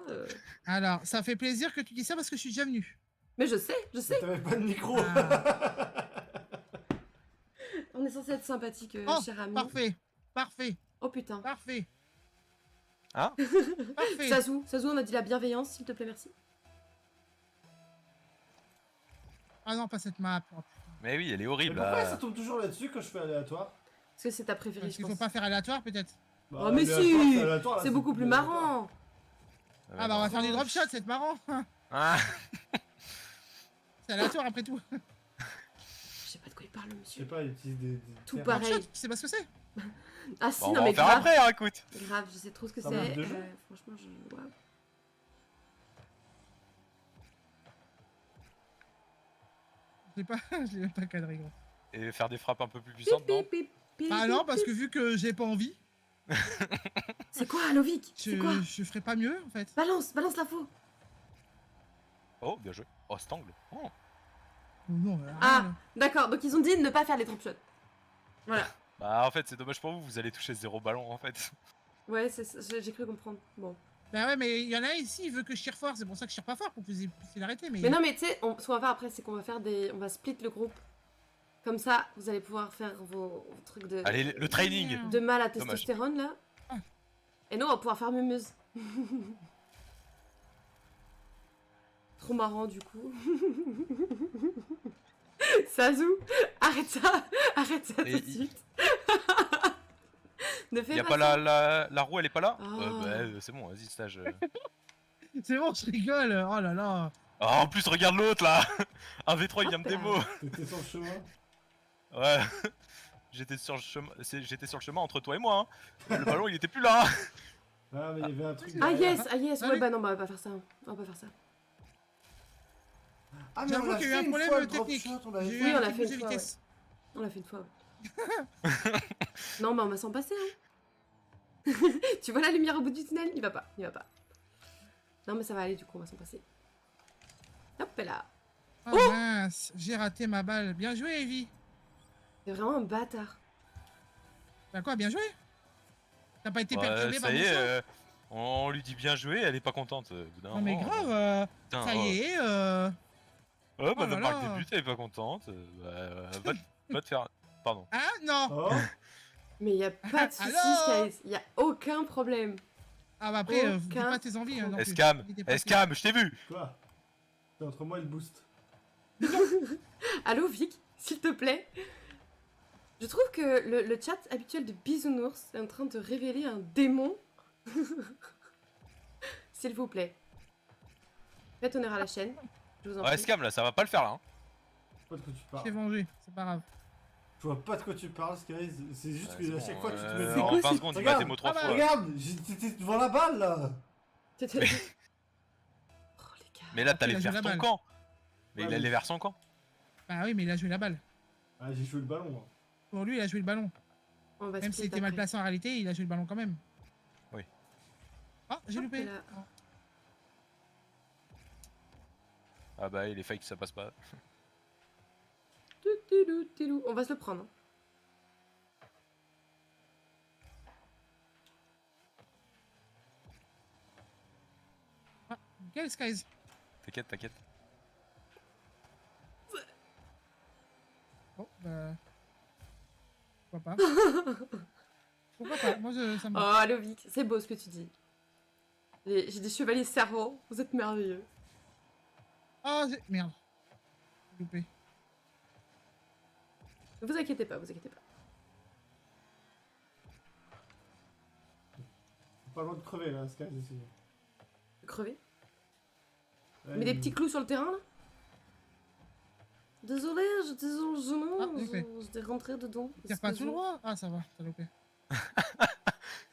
Alors, ça fait plaisir que tu dis ça parce que je suis déjà venu. Mais je sais. Mais t'avais pas de micro. Ah. On est censé être sympathique, Oh, cher ami. parfait, parfait, Oh putain. parfait. Hein? Parfait. Sazu, on a dit la bienveillance, s'il te plaît, merci. Ah non, pas cette map. Oh, putain. Mais oui, elle est Mais horrible. pourquoi là. ça tombe toujours là-dessus quand je fais aléatoire? Parce que c'est ta préférée, Parce je qu'il faut pense. pas faire aléatoire peut-être. Bah, Oh mais aléatoire, si c'est aléatoire, là, C'est beaucoup plus aléatoire. marrant. Ah bah on va faire du drop shot, c'est marrant. Ah, C'est aléatoire après tout. Je sais pas de quoi il parle, Je sais monsieur. pas, il utilise des Tout termes. pareil. Drop shot, tu sais pas ce que c'est? Ah si, bon, on non va mais en faire grave. après, hein, écoute. Grave, je sais trop ce que Ça c'est. manque de jeu. Franchement, je... waouh. l'ai pas, je l'ai même pas cadré, gros. Et faire des frappes un peu plus puissantes, non? Ah non, parce que vu que j'ai pas envie, C'est quoi, Lovic? C'est quoi? je ferai pas mieux, en fait. Balance l'info. Oh, bien joué. Oh, cet angle. Oh. Oh non, Ah, rien, d'accord, donc ils ont dit de ne pas faire les drop shots. Voilà. Bah, en fait, c'est dommage pour vous, vous allez toucher 0 ballon, en fait. Ouais, j'ai cru comprendre. Bon. Bah ouais, mais il y en a un ici, il veut que je tire fort, c'est pour ça que je tire pas fort, pour que vous puissiez l'arrêter, mais... Mais non, mais tu sais, ce qu'on va faire après, c'est qu'on va faire des. On va split le groupe. Comme ça, vous allez pouvoir faire vos trucs de. Allez, le training. De mal à Dommage. testostérone là. Ah. Et nous, on va pouvoir faire mumeuse. Trop marrant du coup. Sazou, arrête ça tout Et de suite. Ne fais Y'a pas pas ça. la roue, elle est pas là? Ah. C'est bon, vas-y, stage. C'est bon, je rigole, oh là là. Oh, en plus, regarde l'autre là! Un V3, il vient me Hop là. démo! T'étais sur le chemin. Ouais. J'étais sur le chemin entre toi et moi, hein. Le ballon, il était plus là! Ah, mais il y avait un truc. Ah derrière. yes, ouais Allez. bah non, bah on va pas faire ça. On va pas faire ça. Ah, mais J'avoue on l'a qu'il y a eu fait un une problème fois, le drop technique. shot, on l'avait J'ai fait. Oui, eu on un l'a petit fait boost une de fois, vitesse. On l'a fait une fois. Ouais. Non, mais on va s'en passer, hein. Tu vois la lumière au bout du tunnel? Il va pas. Non, mais ça va aller, du coup, on va s'en passer. Hop là. Oh, mince, j'ai raté ma balle. Bien joué, Evie. C'est vraiment un bâtard. Bah quoi, bien joué. T'as pas été Ouais, perturbé par ça y mon est, choix. on lui dit bien joué, elle est pas contente. Au bout d'un Non mais moment, grave, putain, ça oh. y est, Ouais, bah, Oh là de marque là. des buts, elle est pas contente. Va te faire. Pardon. Ah non. Oh, Mais y a pas de soucis, Alors Skies. Y a aucun problème. Ah bah après, dis Aucun pas tes envies. Hein, non plus. Escam, Dis pas tes- Escam, je t'ai vu! quoi? C'est entre moi et le boost. Allô, Vic, s'il te plaît. Je trouve que le chat habituel de Bisounours est en train de révéler un démon. S'il vous plaît. Faites honneur à la chaîne. Je vous en Ouais, prie. Escam, là, ça va pas le faire là. Hein. Je sais pas de quoi tu Je parles. t'ai vengé, c'est pas grave. Je vois pas de quoi tu parles, Sky. C'est juste Ouais, que à c'est chaque bon, fois tu te mets C'est devant. en quoi, 20 c'est- secondes, tu m'as Regarde. démo 3 Ah bah, fois. Regarde, t'étais devant la balle là. Oh, les gars. Mais là, Après, t'allais il a joué vers la ton balle. camp. Mais Ouais, il mais- allait vers son camp. Bah oui, mais il a joué la balle. Ah, j'ai joué le ballon. Moi. Pour lui, il a joué le ballon. On va Même split s'il était mal après. placé en réalité, il a joué le ballon quand même. Oui. Ah, j'ai Hop loupé. là. Ah bah, il est fake, ça passe pas. Toutoulou. On va se le prendre. Hein. Quel Skies? T'inquiète, t'inquiète. Bon, bah. Pourquoi pas? Pourquoi pas? Moi, ça me Oh, va. allô, Vic, c'est beau ce que tu dis. J'ai des chevaliers servants, vous êtes merveilleux. Oh, merde. J'ai loupé. Ne vous inquiétez pas, vous inquiétez pas. Pas loin de crever là, Sky ici. Crever. Ouais, Mais des il- petits clous sur le terrain là. Désolé, j'étais sur le genou, Ah, ok. j'étais rentré dedans. Tire pas tout le droit? Ah, ça va, t'as loupé.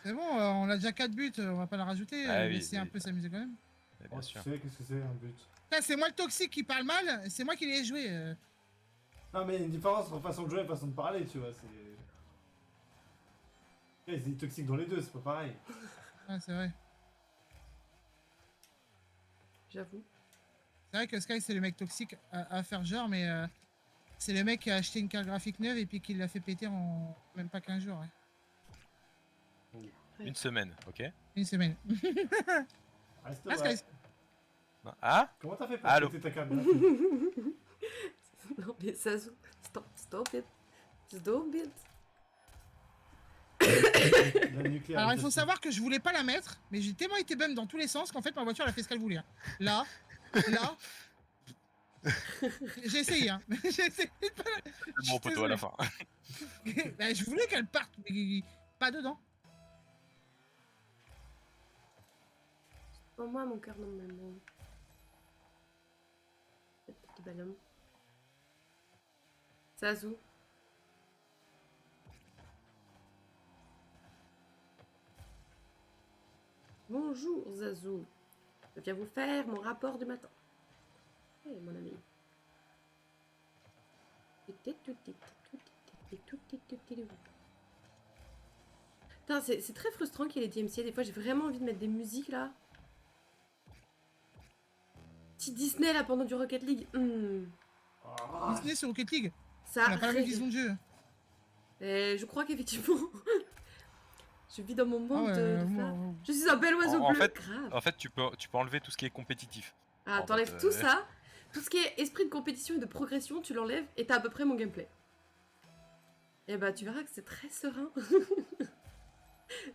C'est bon, on a déjà 4 buts, on va pas la rajouter, Ah oui, laisser un oui. peu s'amuser quand même. Ouais, Oh, bien tu sûr. sais, qu'est-ce que c'est un but? Putain, c'est moi le toxique qui parle mal, c'est moi qui l'ai joué. Non, mais il y a une différence entre façon de jouer et façon de parler, tu vois. C'est. Ouais, c'est toxique dans les deux, c'est pas pareil. Ouais, c'est vrai. J'avoue. C'est vrai que Sky, c'est le mec toxique à faire genre, mais c'est le mec qui a acheté une carte graphique neuve et puis qui l'a fait péter en même pas 15 jours. Ouais. Une semaine, ok? Une semaine. Reste Ah, ouais. Sky. Non. Ah? Comment t'as fait pour Allô. péter ta carte graphique? Non mais ça se... Stop it. Stop it. La nucléaire. Alors il faut savoir que je voulais pas la mettre, mais j'ai tellement été bum dans tous les sens qu'en fait ma voiture elle a fait ce qu'elle voulait. Hein. Là. J'ai essayé, hein. J'ai essayé de pas la- C'est bon poteau à la fin. Bah, je voulais qu'elle parte, mais pas dedans. Oh, moi mon cœur normalement. Petit ballon. Sazou. Bonjour Zazou. Je viens vous faire mon rapport du matin. Eh mon ami. Putain, c'est très frustrant qu'il y ait les DMCA. Des fois, j'ai vraiment envie de mettre des musiques là. Petit Disney là pendant du Rocket League. Ah, Disney sur Rocket League. Ça On a pas la même ré- vision de jeu. Et je crois qu'effectivement, je vis dans mon Ah monde ouais, de ça. moi, Je suis un bel oiseau En bleu. fait- Grave. En fait, tu peux enlever tout ce qui est compétitif. Ah, en t'enlèves fait, tout ça, tout ce qui est esprit de compétition et de progression, tu l'enlèves et t'as à peu près mon gameplay. Et bah tu verras que c'est très serein.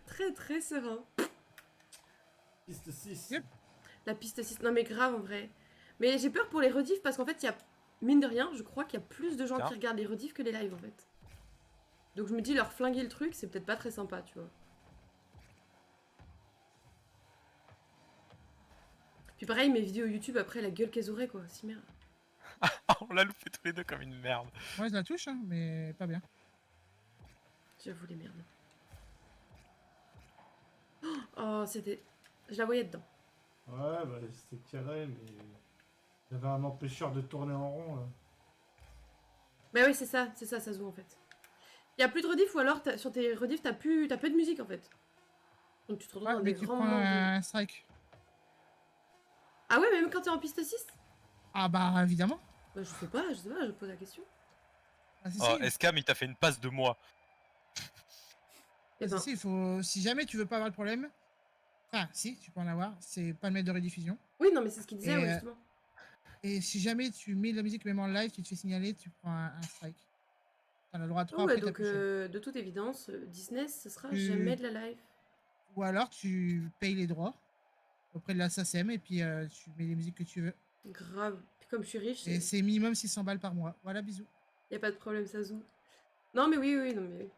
Très très serein. Piste 6. Yep. La piste 6, non mais grave en vrai. Mais j'ai peur pour les rediffs parce qu'en fait il y a, mine de rien, je crois qu'il y a plus de gens Tiens. qui regardent les rediffs que les lives en fait. Donc je me dis leur flinguer le truc c'est peut-être pas très sympa tu vois. Puis pareil mes vidéos YouTube après la gueule qu'elles auraient quoi, si merde. On l'a loupé tous les deux comme une merde. je la touche, hein, mais pas bien. J'avoue les merdes. Oh, c'était... Je la voyais dedans. Ouais, bah c'était carré, mais. Il y avait un empêcheur de tourner en rond là. Bah oui, c'est ça, ça se joue en fait. Il y a plus de rediff ou alors sur tes rediffs, t'as plus de musique en fait. Donc tu te retrouves Ouais, dans mais des tu grands prends moments de- un strike. Ah ouais, même quand t'es en piste 6 Ah bah évidemment. Bah je sais pas, je pose la question. Ah, si, Oh, si. Escam, il t'a fait une passe de moi. Eh ben, Si, il faut... si jamais tu veux pas avoir le problème, enfin si, tu peux en avoir, c'est pas le mettre de rediffusion. oui, non mais c'est ce qu'il disait, Et, ouais, justement. Et si jamais tu mets de la musique même en live, tu te fais signaler, tu prends un strike. T'as le droit à 3 Ouais, après t'as donc touché. de toute évidence, Disney, ce sera Tu- jamais de la live. Ou alors tu payes les droits auprès de la SACEM et puis tu mets les musiques que tu veux. Grave. Puis comme je suis riche, Et c'est minimum 600 balles par mois. Voilà, bisous. y a pas de problème, ça zoom. Non mais oui, non mais...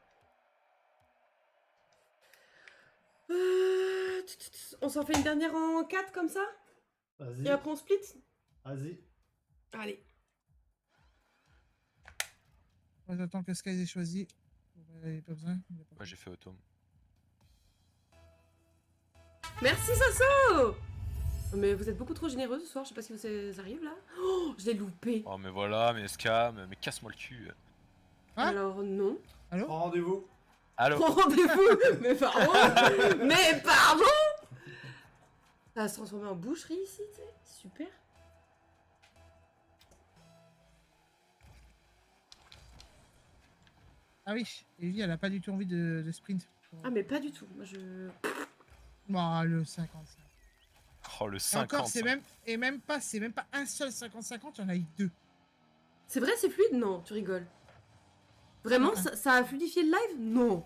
On s'en fait une dernière en 4 comme ça et Vas-y, après on split. vas-y. Allez. Moi, j'attends que Sky ait choisi. Il n'y a pas besoin. il a pas Moi, j'ai fait auto. Merci Sasso. Mais vous êtes beaucoup trop généreux ce soir, je sais pas si vous arrivez là. Oh, je l'ai loupé. Oh, mais voilà, mais Escam, mais casse-moi le cul. Ah Alors non. Allô Prends rendez-vous. Allô. Prends rendez-vous. Mais pardon. Mais pardon. Ça va se transformer en boucherie ici, tu sais. Super. Ah oui, Evie, elle a pas du tout envie de sprint. Ah mais pas du tout. Moi je... Oh, le 55. Oh, le Et 50. encore, c'est même pas un seul 50-50, il y en a eu deux. C'est vrai, c'est fluide? Non, tu rigoles. Vraiment, ça a fluidifié le live? Non.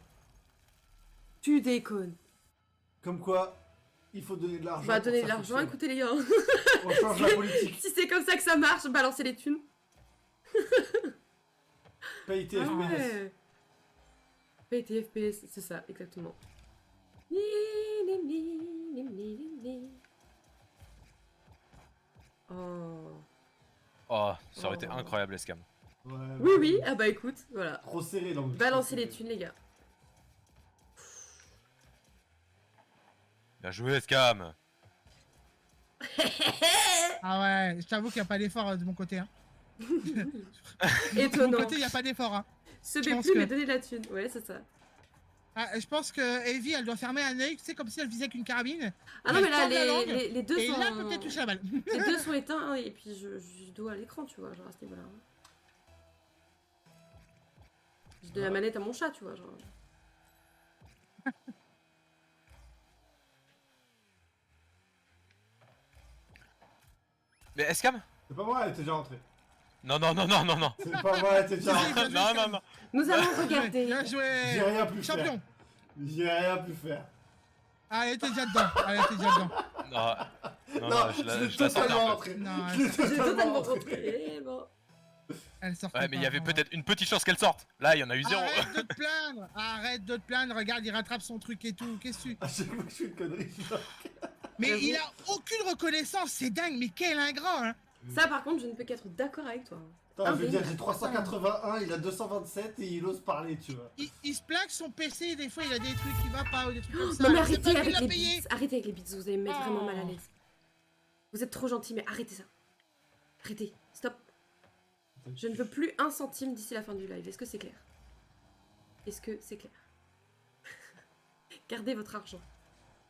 Tu déconnes. Comme quoi, il faut donner de On l'argent. va pour donner que de ça l'argent, fonctionne. écoutez les gars. On change la politique. Si c'est comme ça que ça marche, balancez les thunes. Paye tes Ah FPS. ouais. PT FPS, c'est ça, exactement. Ni, ni, ni, ni, ni, ni, ni. Oh. Oh, ça aurait été Oh. incroyable, Escam. Ouais, Oui, bah, oui, ah bah écoute, voilà. Trop serré l'angle. Balancez les thunes, les gars. Bien joué, Escam. Ah ouais, je t'avoue qu'il n'y a pas d'effort de mon côté. Hein. De mon Étonnant. côté, il n'y a pas d'effort. Hein. Se je met pense plus, que- mais donner de la thune. Ouais, c'est ça. Ah, je pense que Evie, elle doit fermer un œil, tu sais, comme si elle visait avec une carabine. Ah non, mais là, Elle tord la langue, les deux Et sont... là, elle peut peut-être toucher la balle. Les deux sont éteints, hein, et puis je dois à l'écran, tu vois, genre à ce niveau-là. Je donne la manette à mon chat, tu vois, genre. Mais Escam. C'est pas moi, elle était déjà rentrée. Non, non, non, non, non, non. C'est pas moi, elle était déjà rentrée. Non, non, non. Nous allons Bien regarder. J'ai joué. rien pu faire. Champion. J'ai rien pu faire. Ah, elle était déjà dedans. Elle était déjà dedans. Non, Non, je la l'ai sentais un totalement peu. rentré. Non, Je l'ai J'ai totalement totalement rentré. rentré. Bon. elle sortait Ouais, mais il y pas, avait non. peut-être une petite chance qu'elle sorte. Là, il y en a eu zéro. Arrête de te plaindre. Arrête de te plaindre. Regarde, il rattrape son truc et tout. Qu'est-ce que tu... À chaque fois que je fais une connerie, je Mais J'avoue. il a aucune reconnaissance. C'est dingue. Mais quel ingrat, hein. Ça, par contre, je ne peux qu'être d'accord avec toi. Putain, je veux mais- dire, j'ai 381, il a 227 et il ose parler, tu vois. Il se plaque son PC. Des fois, il a des trucs qui va pas ou des trucs comme ça. Non, mais Je sais pas arrêtez qui avec l'a les payé. bits. Arrêtez avec les bits, vous allez me mettre vraiment mal à Oh. l'aise. Vous êtes trop gentil, mais arrêtez ça. Arrêtez, stop. Je ne veux plus un centime d'ici la fin du live. Est-ce que c'est clair? Est-ce que c'est clair? Gardez votre argent.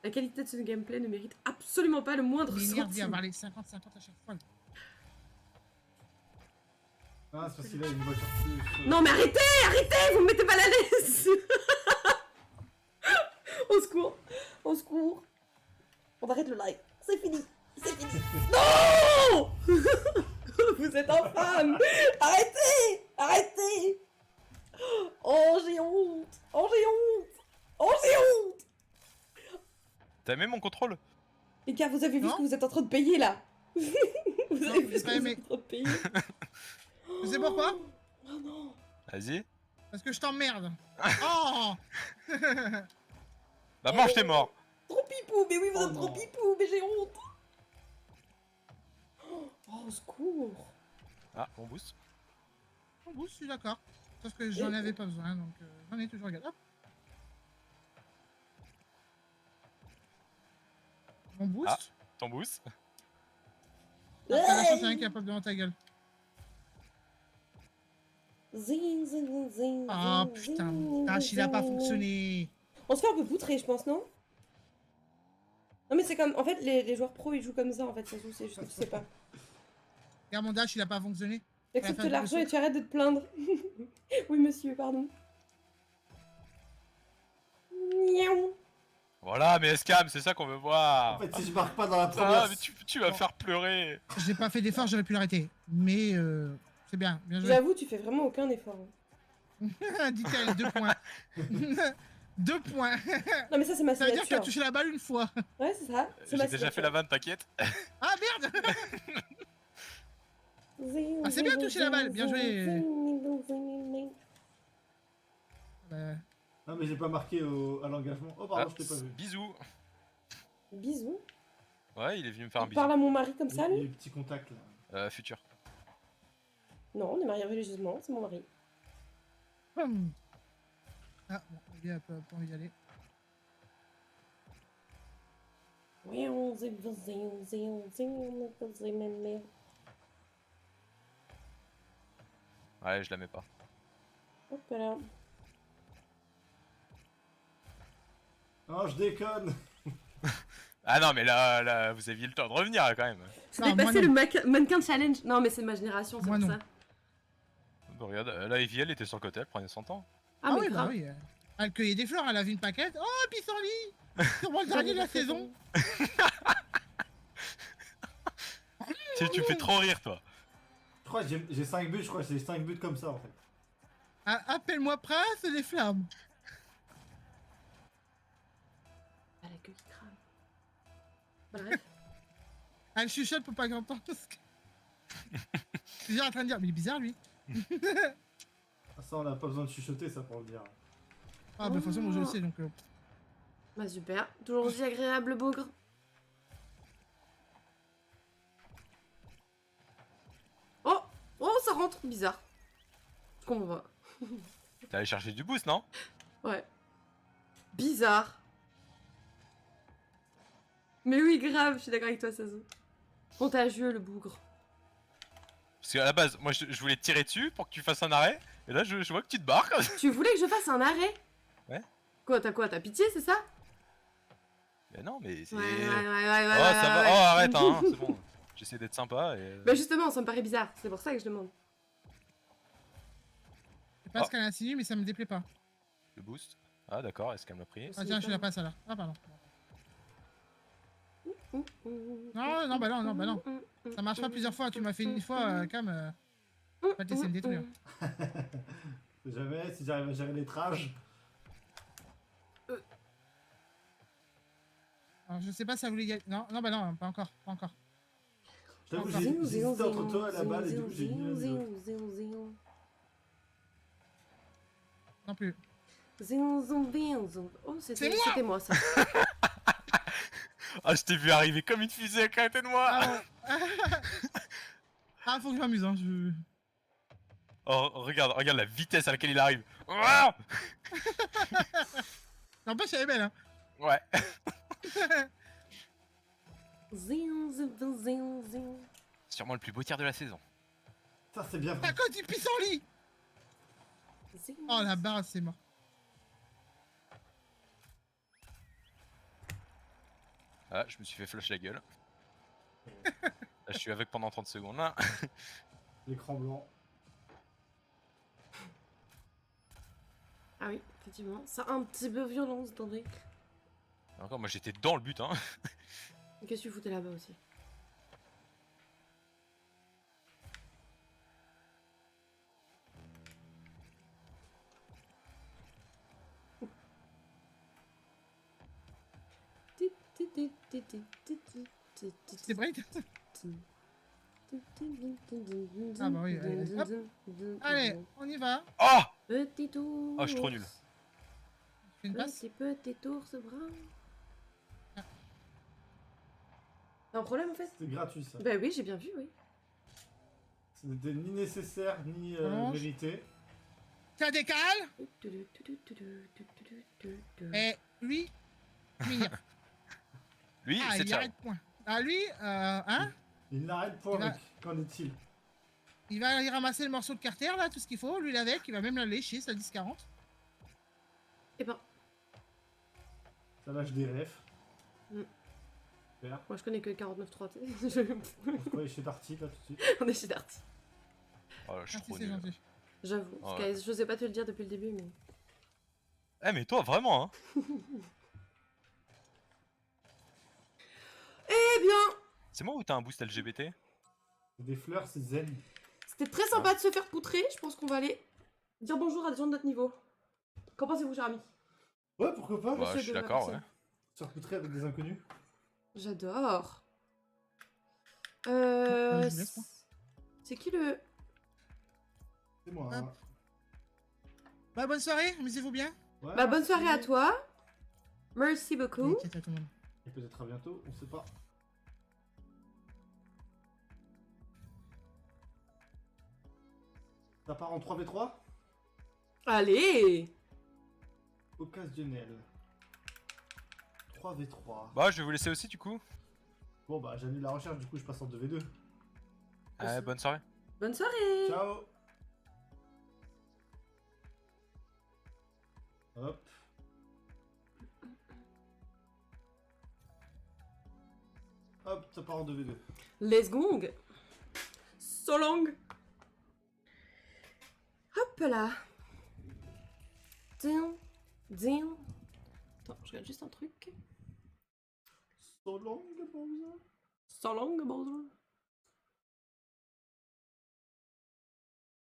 La qualité de ce gameplay ne mérite absolument pas le moindre Mais merde, il y a centime. les 50-50 à chaque fois. Ah, c'est parce qu'il a une voiture plus. Non mais arrêtez, arrêtez, vous me mettez mal à l'aise. Au secours, au secours. On arrête le live, c'est fini, c'est fini. Non. Vous êtes infâme. Arrêtez, arrêtez. Oh j'ai honte, oh j'ai honte, oh j'ai honte. T'as aimé mon contrôle? Les gars, vous avez vu Non. ce que vous êtes en train de payer là. Vous Non, avez vu j'ai ce pas que vous aimé. êtes en train de payer. Tu sais pourquoi? Oh non. Vas-y. Parce que je t'emmerde. Oh. Bah mange tes morts. Trop pipou, mais oui, vous Oh êtes trop non. pipou, mais j'ai honte. Oh, au secours. Ah, on boost. En boost, je suis d'accord. Sauf que j'en avais pas besoin, donc j'en ai toujours gagné. Hop. Mon boost. Ah. Ton boost. Après, la chance, c'est rien qui a pas devant ta gueule. Zing, zing, zing, zing. Ah zing, putain, zing, mon dash il a pas zing. fonctionné. On se fait un peu poutrer, je pense, non? Non, mais c'est comme. En fait, les joueurs pros ils jouent comme ça, en fait, ça se joue, c'est juste que tu sais pas. Regarde, mon dash il a pas fonctionné. Tu acceptes Enfin, l'argent je- et tu arrêtes de te plaindre. Oui, monsieur, pardon. Miaou. Voilà, mais Escam, c'est ça qu'on veut voir. En fait, si je marque pas dans la première. Ah, mais tu vas faire pleurer. J'ai pas fait d'effort, j'aurais pu l'arrêter. Mais c'est bien, bien joué. J'avoue, tu fais vraiment aucun effort. Dit-elle, 2 points. 2 points. Non, mais ça, c'est ma Ça veut dire que t'as signature. touché la balle une fois. Ouais, c'est ça. C'est J'ai ma déjà fait la vanne, t'inquiète. Ah merde. Ah, c'est bien touché la balle, bien joué. Bah, Non, mais j'ai pas marqué à l'engagement. Oh, pardon, je t'ai pas vu. Bisous. Bisous. Ouais, il est venu me faire un Il bisou. parle à mon mari comme ça, lui? Les petits contacts là. Futur. Non, on est mariés religieusement, c'est mon mari. hum. Ah bon, Olivia a pas envie d'y aller. Ouais, je la mets pas. Hop là. Non, je déconne. Ah non, mais là, vous aviez le temps de revenir quand même. J'ai Non, moi dépassé non. le mannequin challenge. Non, mais c'est ma génération, c'est Moi pour non. ça. Bon, regarde, là, Evie, elle était sur le côté, elle prenait son temps. Ah, mais oui, bah grave. oui. Elle cueillait des fleurs, elle a vu une paquette. Oh, pissenlit. C'est moi le dernier de la saison. Tu me fais trop rire, toi. Je crois que j'ai 5 buts, je crois que j'ai 5 buts comme ça en fait. Ah, appelle-moi Prince des flammes. Ah, la queue qui crame. Bref. Elle chuchote pour pas qu'on entende. Je suis en train de dire, mais il est bizarre lui. Ah, ça, on a pas besoin de chuchoter ça pour le dire. Ah, bah de toute façon, moi je le sais donc. Bah, super. Toujours aussi agréable, le bougre. Oh! Oh, ça rentre. Bizarre. Je comprends pas. T'es allé chercher du boost, non? Ouais. Bizarre. Mais oui, grave, je suis d'accord avec toi, Sazo. Contagieux, le bougre. Parce qu'à la base, moi, je voulais te tirer dessus pour que tu fasses un arrêt. Et là, je vois que tu te barres comme ça. Tu voulais que je fasse un arrêt? Ouais. Quoi, t'as pitié, c'est ça? Mais non, mais c'est... Ouais, ouais, ouais, ouais, Oh, ouais, ça va. ouais. Oh, arrête, hein, c'est bon. J'essaie d'être sympa et... Bah justement, ça me paraît bizarre, c'est pour ça que je demande. C'est pas ce qu'elle insinue, mais ça me déplaît pas. Le boost. Ah, d'accord, est-ce qu'elle m'a pris? Ah tiens, je la passe alors. Ah pardon. Non, non, bah non, non, bah non. Ça marche pas plusieurs fois. Tu m'as fait une fois, Cam. Pas te laisser me détruire. C'est jamais si j'arrive à gérer les trages. Alors, je sais pas si ça voulait y aller. Non, non, bah non, pas encore, pas encore. Je t'avoue, j'ai hésité entre toi et la balle et du coup j'ai mis l'un et l'autre. Non plus. Oh, C'est moi c'était moi ça. Ah, je t'ai vu arriver comme une fusée à côté de moi. Ah, ah, faut que je m'amuse, hein. Je... Oh, regarde la vitesse à laquelle il arrive. Ah N'empêche, elle est belle, hein. ouais. Zing, zing, zing, zing. Sûrement le plus beau tir de la saison. Ça, c'est bien À vrai. cause du pissenlit. Oh la barre, c'est mort. Ah, je me suis fait flash la gueule. Là, je suis avec pendant 30 secondes là. L'écran blanc. Ah oui, effectivement. Ça a un petit peu violent, ce truc. Encore, moi j'étais dans le but, hein. Qu'est-ce que tu foutais là-bas aussi? C'est vrai. Ah bah oui, allez, hop. Allez, on y va. Oh Petit ours. Oh, je suis trop nul. Fais une passe. Petit ours brun. T'as un problème en fait? C'était gratuit, ça. Bah oui, j'ai bien vu, oui. C'était ni nécessaire, ni Orange. mérité. Ça décale. Et lui, finir. Lui, Ah, c'est il ciao. arrête point. Ah, lui, hein, Il n'arrête pas, Il va- mec. Qu'en est-il? il va aller ramasser le morceau de carter, là, tout ce qu'il faut. Lui, l'avec, il va même la lécher, ça 10-40. Eh ben, Ça lâche des refs. Mm. Super. moi je connais que 49.3, tu sais. On se croyait chez Darty, là, tout de suite. On est chez Darty. Oh, là, je suis Merci, trop c'est nul. gentil. J'avoue. Ah Sky, je sais pas te le dire depuis le début, mais. Eh, mais toi, vraiment, hein. Eh bien, C'est moi ou t'as un boost LGBT? Des fleurs, c'est zen. c'était très sympa de se faire poutrer. Je pense qu'on va aller dire bonjour à des gens de notre niveau. Qu'en pensez-vous, cher ami? Ouais, pourquoi pas? Bah, Monsieur je suis de la d'accord, ouais. personne. Se recruter avec des inconnus. J'adore. je laisse, moi. C'est qui le. C'est moi. Hop. Hein. Bah, bonne soirée, amusez-vous bien. Ouais, Bah, bonne merci. soirée à toi. Merci beaucoup. Et à tout le monde. Et peut-être à bientôt, on sait pas. Ça part en 3v3? Allez. Occasionnel. 3v3. Bah, je vais vous laisser aussi, du coup. Bon bah j'annule la recherche, du coup je passe en 2v2. Bonne soirée. Bonne soirée. Ciao. Hop. Hop, ça part en 2v2. Les gongs. So long. Hop là. Tiens. Tiens. Attends, je regarde juste un truc. So long, bonjour. So long, bonjour.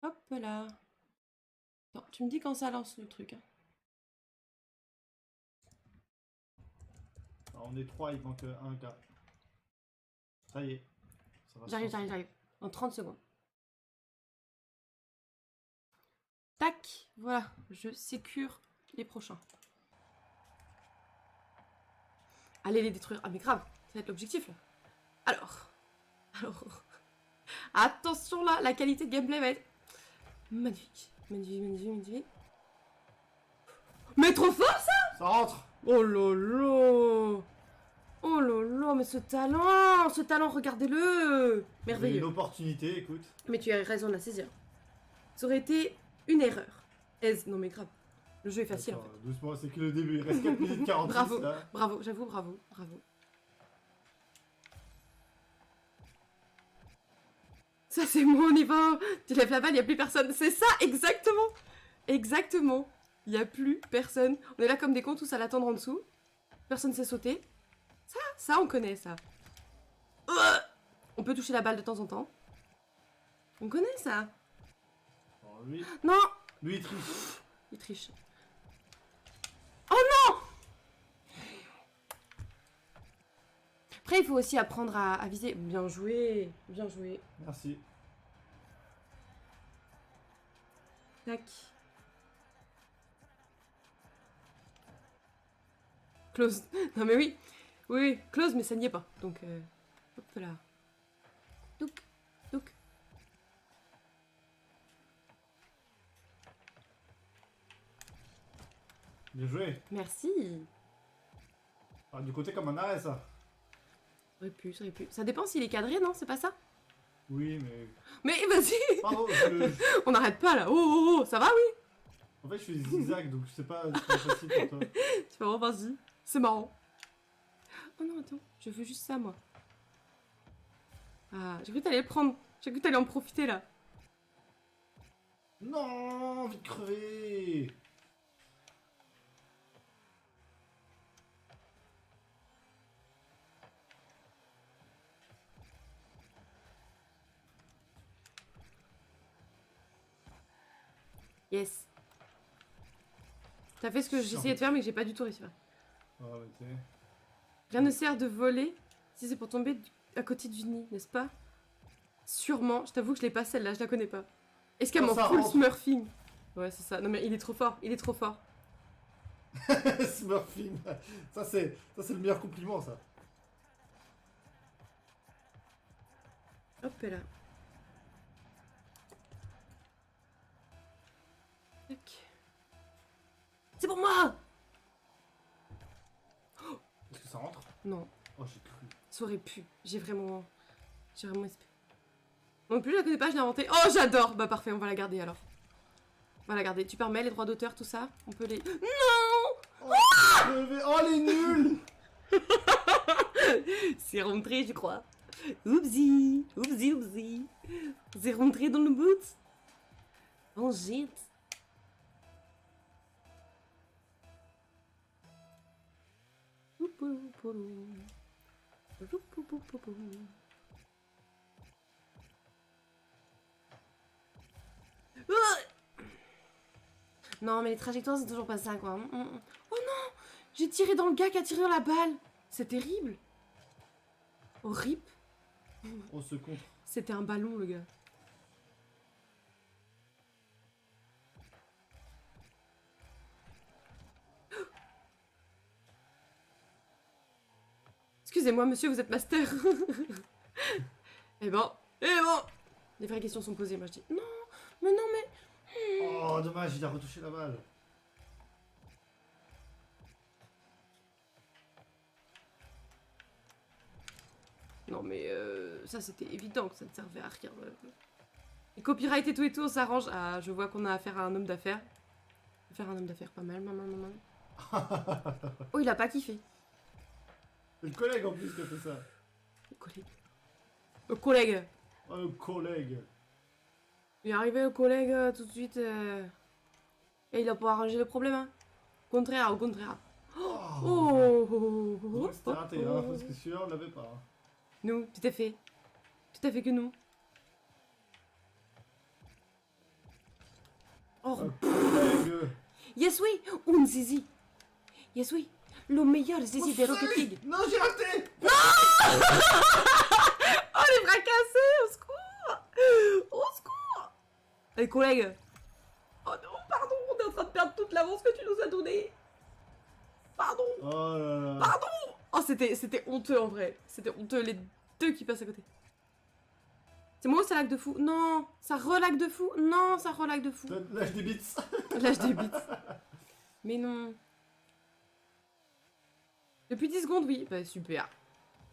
Hop là. Attends, tu me dis quand ça lance le truc. Hein. Alors, on est 3, il manque un gars. Ça y est. Ça va se J'arrive, lancer. j'arrive. En 30 secondes. Tac. Voilà. Je sécure les prochains. Allez les détruire. Ah mais grave. Ça va être l'objectif là. Alors. Attention là. La qualité de gameplay va être magnifique. Magnifique, magnifique, magnifique. Mais trop fort ça. Ça rentre. Oh lolo. Oh lolo, mais ce talent, regardez-le. Une Merveilleux. opportunité, écoute. Mais tu as raison de la saisir. Ça aurait été une erreur. Non mais grave. Le jeu est facile en Attends, fait. doucement, c'est que le début. Il reste 4 minutes 46 Bravo. là. Bravo, j'avoue, bravo, bravo. Ça c'est mon niveau. Tu lèves la balle, il n'y a plus personne. C'est ça, exactement. Exactement. Il n'y a plus personne. On est là comme des cons tous à l'attendre en dessous. Personne sait sauter. Ça on connaît ça. On peut toucher la balle de temps en temps. On connaît ça. Alors, lui, Non, lui il triche. il triche. Oh non! Après, il faut aussi apprendre à viser. Bien joué, bien joué. Merci. Tac. Close. Non mais oui. Oui, oui, close, mais ça n'y est pas. Donc, hop là. Touc, touc. Bien joué. Merci. Ah, du côté comme un arrêt ça. Ça aurait pu, ça aurait pu. Ça dépend s'il est cadré, non? C'est pas ça? Oui, mais. Mais vas-y. Pardon, On n'arrête pas là. Oh, oh, oh, ça va, oui. En fait, je fais des zigzags, donc je sais pas si c'est facile pour toi. Tu fais, oh, vas-y. C'est marrant. Oh non, attends. Je veux juste ça, moi. Ah, j'ai cru que t'allais le prendre. J'ai cru que t'allais en profiter, là. Non, vite crever. Yes. T'as fait ce que j'essayais de faire, mais que j'ai pas du tout réussi à faire. Ah, mais tu sais. Rien ne sert de voler si c'est pour tomber à côté du nid, n'est-ce pas? Sûrement. Je t'avoue que je l'ai pas celle-là, je la connais pas. Est-ce qu'elle Oh, m'en ça full rentre. smurfing? Ouais, c'est ça. Non mais il est trop fort, il est trop fort. Smurfing. Ça, c'est le meilleur compliment, ça. Hop là. Tac. C'est pour moi! Est-ce que ça rentre? Non, Oh, j'ai cru. ça aurait pu. J'ai vraiment espéré. Non plus, je la connais pas, je l'ai inventée. Oh, j'adore! Bah parfait, on va la garder alors. On va la garder. Tu permets les droits d'auteur, tout ça? On peut les... Non! Oh, oh, elle est nulle. C'est rentré, je crois. Oupsie! Oupsie, oupsie! C'est rentré dans le boot? Oh, shit! Non, mais les trajectoires, c'est toujours pas ça, quoi. Oh non! J'ai tiré dans le gars qui a tiré dans la balle! C'est terrible! Horrible! On se contre. C'était un ballon, le gars. Excusez-moi, monsieur, vous êtes master. Eh bon. Les vraies questions sont posées, moi je dis. Non, mais non, mais... Oh, dommage, il a retouché la balle. Non, mais ça c'était évident que ça ne servait à rien. Les copyright et tout, on s'arrange. Ah, je vois qu'on a affaire à un homme d'affaires. Faire un homme d'affaires, pas mal, maman. Oh, il a pas kiffé. Le collègue en plus qui a fait ça. Le collègue. Le collègue. Oh, le collègue. Il est arrivé, le collègue, tout de suite. Et il a pas arrangé le problème, hein. Au contraire. Oh. Donc c'était raté, hein, parce que celui-là on l'avait pas. Hein. Nous, tout à fait. Tout à fait que nous. Oh, Collègue. yes oui, un zizi. Yes oui, le meilleur zizi des Rocket League. Non, j'ai raté. Oh les bras cassés, au secours. Au secours. Les collègues. Oh non, pardon, on est en train de perdre toute l'avance que tu nous as donnée. Pardon. Oh là là. Pardon. Oh c'était honteux en vrai. C'était honteux les deux qui passent à côté. C'est moi ou ça lag de fou? Non, ça relag de fou. Non, ça relag de fou. Lâche des bits. Lâche des bits. Mais non. Depuis 10 secondes, oui. Bah super.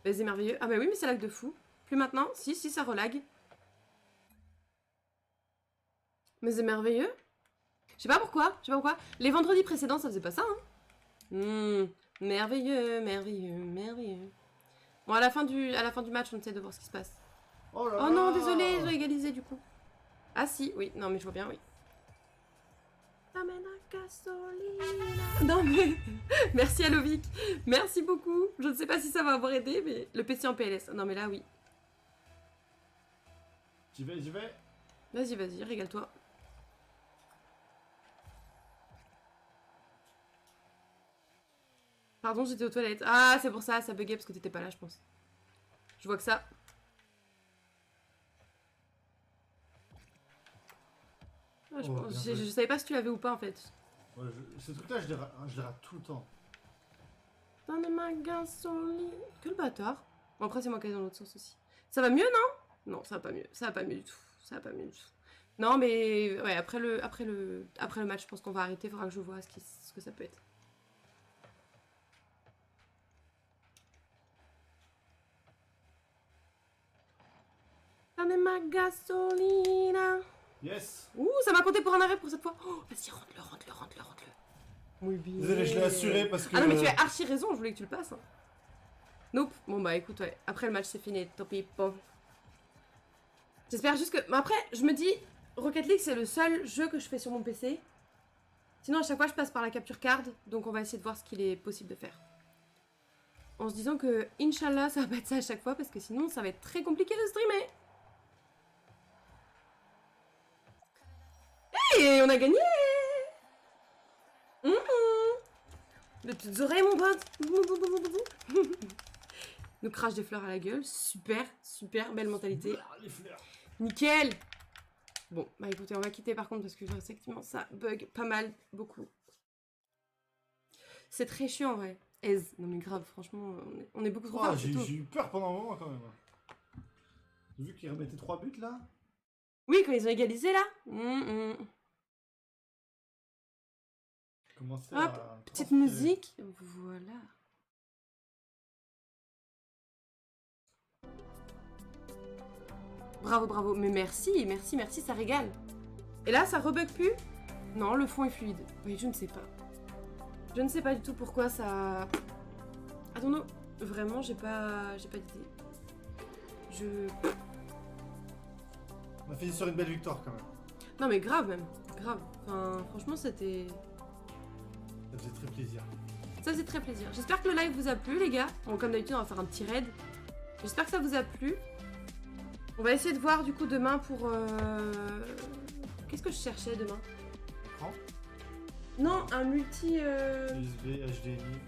Bah, c'est merveilleux. Ah bah oui, mais ça lag de fou. Plus maintenant. Si, ça relag. Mais c'est merveilleux. Je sais pas pourquoi. Les vendredis précédents, ça faisait pas ça, hein. Merveilleux. Bon, à la fin du match, on essaie de voir ce qui se passe. Oh là Oh là. non, désolé, j'ai égalisé du coup. Ah si, oui, non mais je vois bien, oui. Non mais... Merci à Lovic. Merci beaucoup. Je ne sais pas si ça va avoir aidé, mais le PC en PLS. Non mais là, oui. J'y vais. Vas-y, régale-toi. Pardon, j'étais aux toilettes. Ah, c'est pour ça, ça buguait parce que t'étais pas là, je pense. Je vois que ça. Ah, Oh, bien je joué. savais pas si tu l'avais ou pas en fait. Ouais, ce truc-là, je les rate tout le temps. Dans les magasins solides. Quel bâtard. Bon, après, c'est moi qui ai dans l'autre sens aussi. Ça va mieux, non? Non, ça va pas mieux. Ça va pas mieux du tout. Non, mais ouais, après le match, je pense qu'on va arrêter. Il faudra que je vois ce que ça peut être. Donne ma gasolina. Yes. Ouh, ça m'a compté pour un arrêt pour cette fois. Oh, vas-y, rentre-le. Muy bien. Désolé, je l'ai assuré parce que... Ah non, mais tu as archi raison, je voulais que tu le passes. Nope. Bon, bah écoute, ouais. Après le match, c'est fini. Tant pis. Bon. J'espère juste que. Mais après, je me dis, Rocket League, c'est le seul jeu que je fais sur mon PC. Sinon, à chaque fois, je passe par la capture card. Donc, on va essayer de voir ce qu'il est possible de faire. En se disant que, Inch'Allah, ça va pas être ça à chaque fois. Parce que sinon, ça va être très compliqué de streamer. Hey, on a gagné! De petites oreilles, mon pote. Nous crache des fleurs à la gueule. Super, super belle mentalité. Les fleurs. Nickel. Bon, bah écoutez, on va quitter par contre parce que effectivement ça bug pas mal, beaucoup. C'est très chiant en vrai. Aise. Non mais grave, franchement, on est beaucoup trop tard. J'ai eu peur pendant un moment quand même. J'ai vu qu'ils remettaient 3 buts là. Oui, quand ils ont égalisé là. Commencer Hop, à petite transpirer. musique. Voilà. Bravo, bravo. Mais merci, merci, merci, ça régale. Et là, ça rebug plus? Non, le fond est fluide. Oui, je ne sais pas. Je ne sais pas du tout pourquoi ça... Attends, vraiment, j'ai pas d'idée. On a fini sur une belle victoire quand même. Non mais grave même, grave. Enfin, franchement, c'était... Ça faisait très plaisir. Ça faisait très plaisir. J'espère que le live vous a plu, les gars. Bon, comme d'habitude, on va faire un petit raid. J'espère que ça vous a plu. On va essayer de voir du coup demain pour... Qu'est-ce que je cherchais demain? Écran, Non, un multi... USB, HDMI.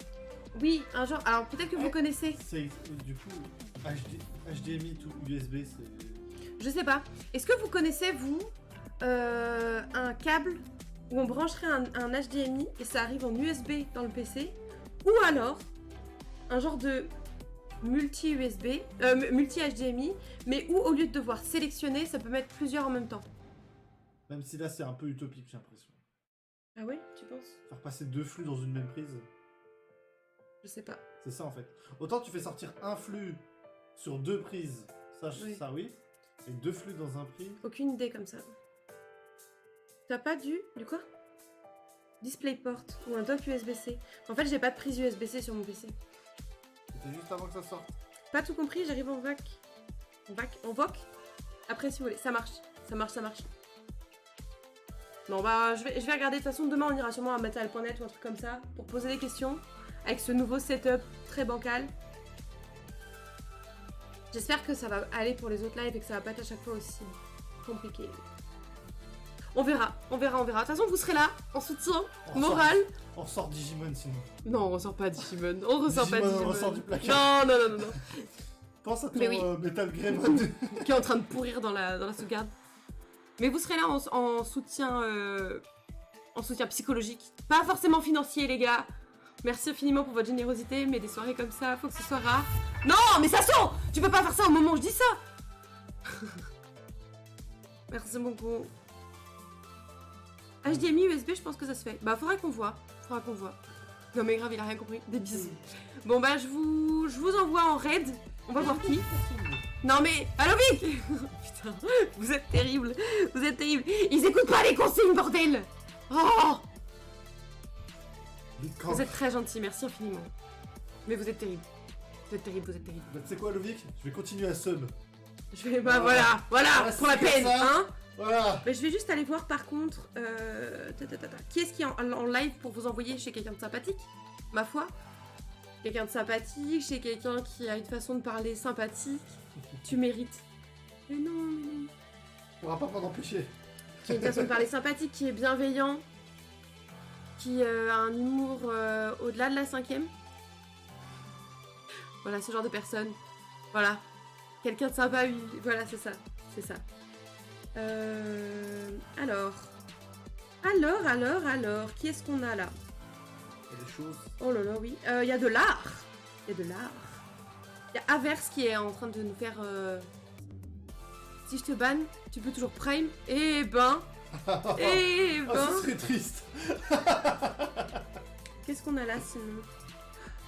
Oui, un genre... Alors peut-être que vous connaissez. C'est du coup HDMI tout USB, c'est... Je sais pas. Est-ce que vous connaissez, vous, un câble où on brancherait un HDMI et ça arrive en USB dans le PC? Ou alors, un genre de multi-USB, multi-HDMI, mais où au lieu de devoir sélectionner, ça peut mettre plusieurs en même temps. Même si là c'est un peu utopique, j'ai l'impression. Ah ouais, tu penses? Faire passer 2 flux dans une même prise, Je sais pas. c'est ça en fait. Autant tu fais sortir un flux sur 2 prises, Oui. ça oui. Et 2 flux dans un prix. Aucune idée comme ça. T'as pas du quoi? DisplayPort ou un dock USB-C. En fait, j'ai pas de prise USB-C sur mon PC. C'était juste avant que ça sorte. Pas tout compris, j'arrive en VAC. En VOC. Après, si vous voulez, ça marche. Ça marche. Non, bah, je vais regarder. De toute façon, demain, on ira sûrement à matal.net ou un truc comme ça pour poser des questions avec ce nouveau setup très bancal. J'espère que ça va aller pour les autres lives et que ça va pas être à chaque fois aussi compliqué. On verra. De toute façon, vous serez là, en soutien, On moral. On ressort Digimon sinon. Non, on ressort pas Digimon. On ressort pas Digimon, Digimon. on ressort du placard. Non. Pense à ton Mais oui. Metal Greymon. Qui est en train de pourrir dans la sauvegarde. Mais vous serez là en soutien psychologique. Pas forcément financier, les gars. Merci infiniment pour votre générosité, mais des soirées comme ça, faut que ce soit rare. Non, mais ça sent! Tu peux pas faire ça au moment où je dis ça! Merci beaucoup. HDMI, USB, je pense que ça se fait. Bah, faudra qu'on voit. Non, mais grave, il a rien compris. Des bisous. Bon, bah, je vous envoie en raid. On va voir qui. Non, mais. Allo, Vic! Putain, vous êtes terribles. Ils écoutent pas les consignes, bordel! Oh! Vous êtes très gentils, merci infiniment. Mais vous êtes terribles. Vous êtes terribles. Bah, tu sais quoi, Lovic? Je vais continuer à sub. Je vais. Bah voilà, pour la c'est peine, ça. hein? Voilà. Mais je vais juste aller voir par contre. Qui est-ce qui est en live pour vous envoyer chez quelqu'un de sympathique? Ma foi. Quelqu'un de sympathique, chez quelqu'un qui a une façon de parler sympathique. Tu mérites. Mais non. On pourra pas m'en empêcher. Qui a une façon de parler sympathique, qui est bienveillant. Qui a un humour au-delà de la 5ème. Voilà, ce genre de personne. Voilà. Quelqu'un de sympa, oui. Voilà, c'est ça. Alors. Qui est-ce qu'on a là? Il y a des choses. Oh là là, oui. Il y a de l'art. Il y a Averse qui est en train de nous faire... Si je te banne, tu peux toujours prime. Eh ben... Ah, ce serait triste. Qu'est-ce qu'on a là sinon?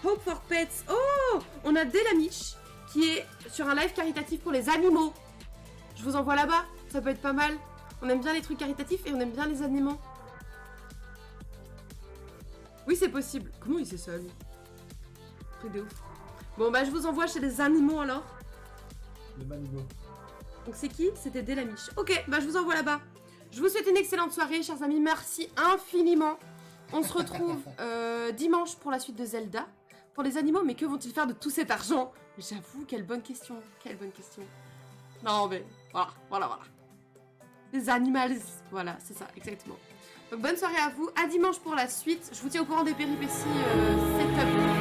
Hope for Pets. Oh, on a Delamich qui est sur un live caritatif pour les animaux. Je vous envoie là-bas, ça peut être pas mal. On aime bien les trucs caritatifs et on aime bien les animaux. Oui, c'est possible. Comment il sait ça, lui? Truc de ouf. Bon, bah, je vous envoie chez les animaux, alors. Les Manigo. Donc, c'est qui? C'était Delamiche. Ok, bah, je vous envoie là-bas. Je vous souhaite une excellente soirée, chers amis. Merci infiniment. On se retrouve dimanche pour la suite de Zelda. Pour les animaux, mais que vont-ils faire de tout cet argent? J'avoue, quelle bonne question. Quelle bonne question. Non, mais voilà. Les animals, voilà, c'est ça, exactement. Donc bonne soirée à vous, à dimanche pour la suite. Je vous tiens au courant des péripéties setup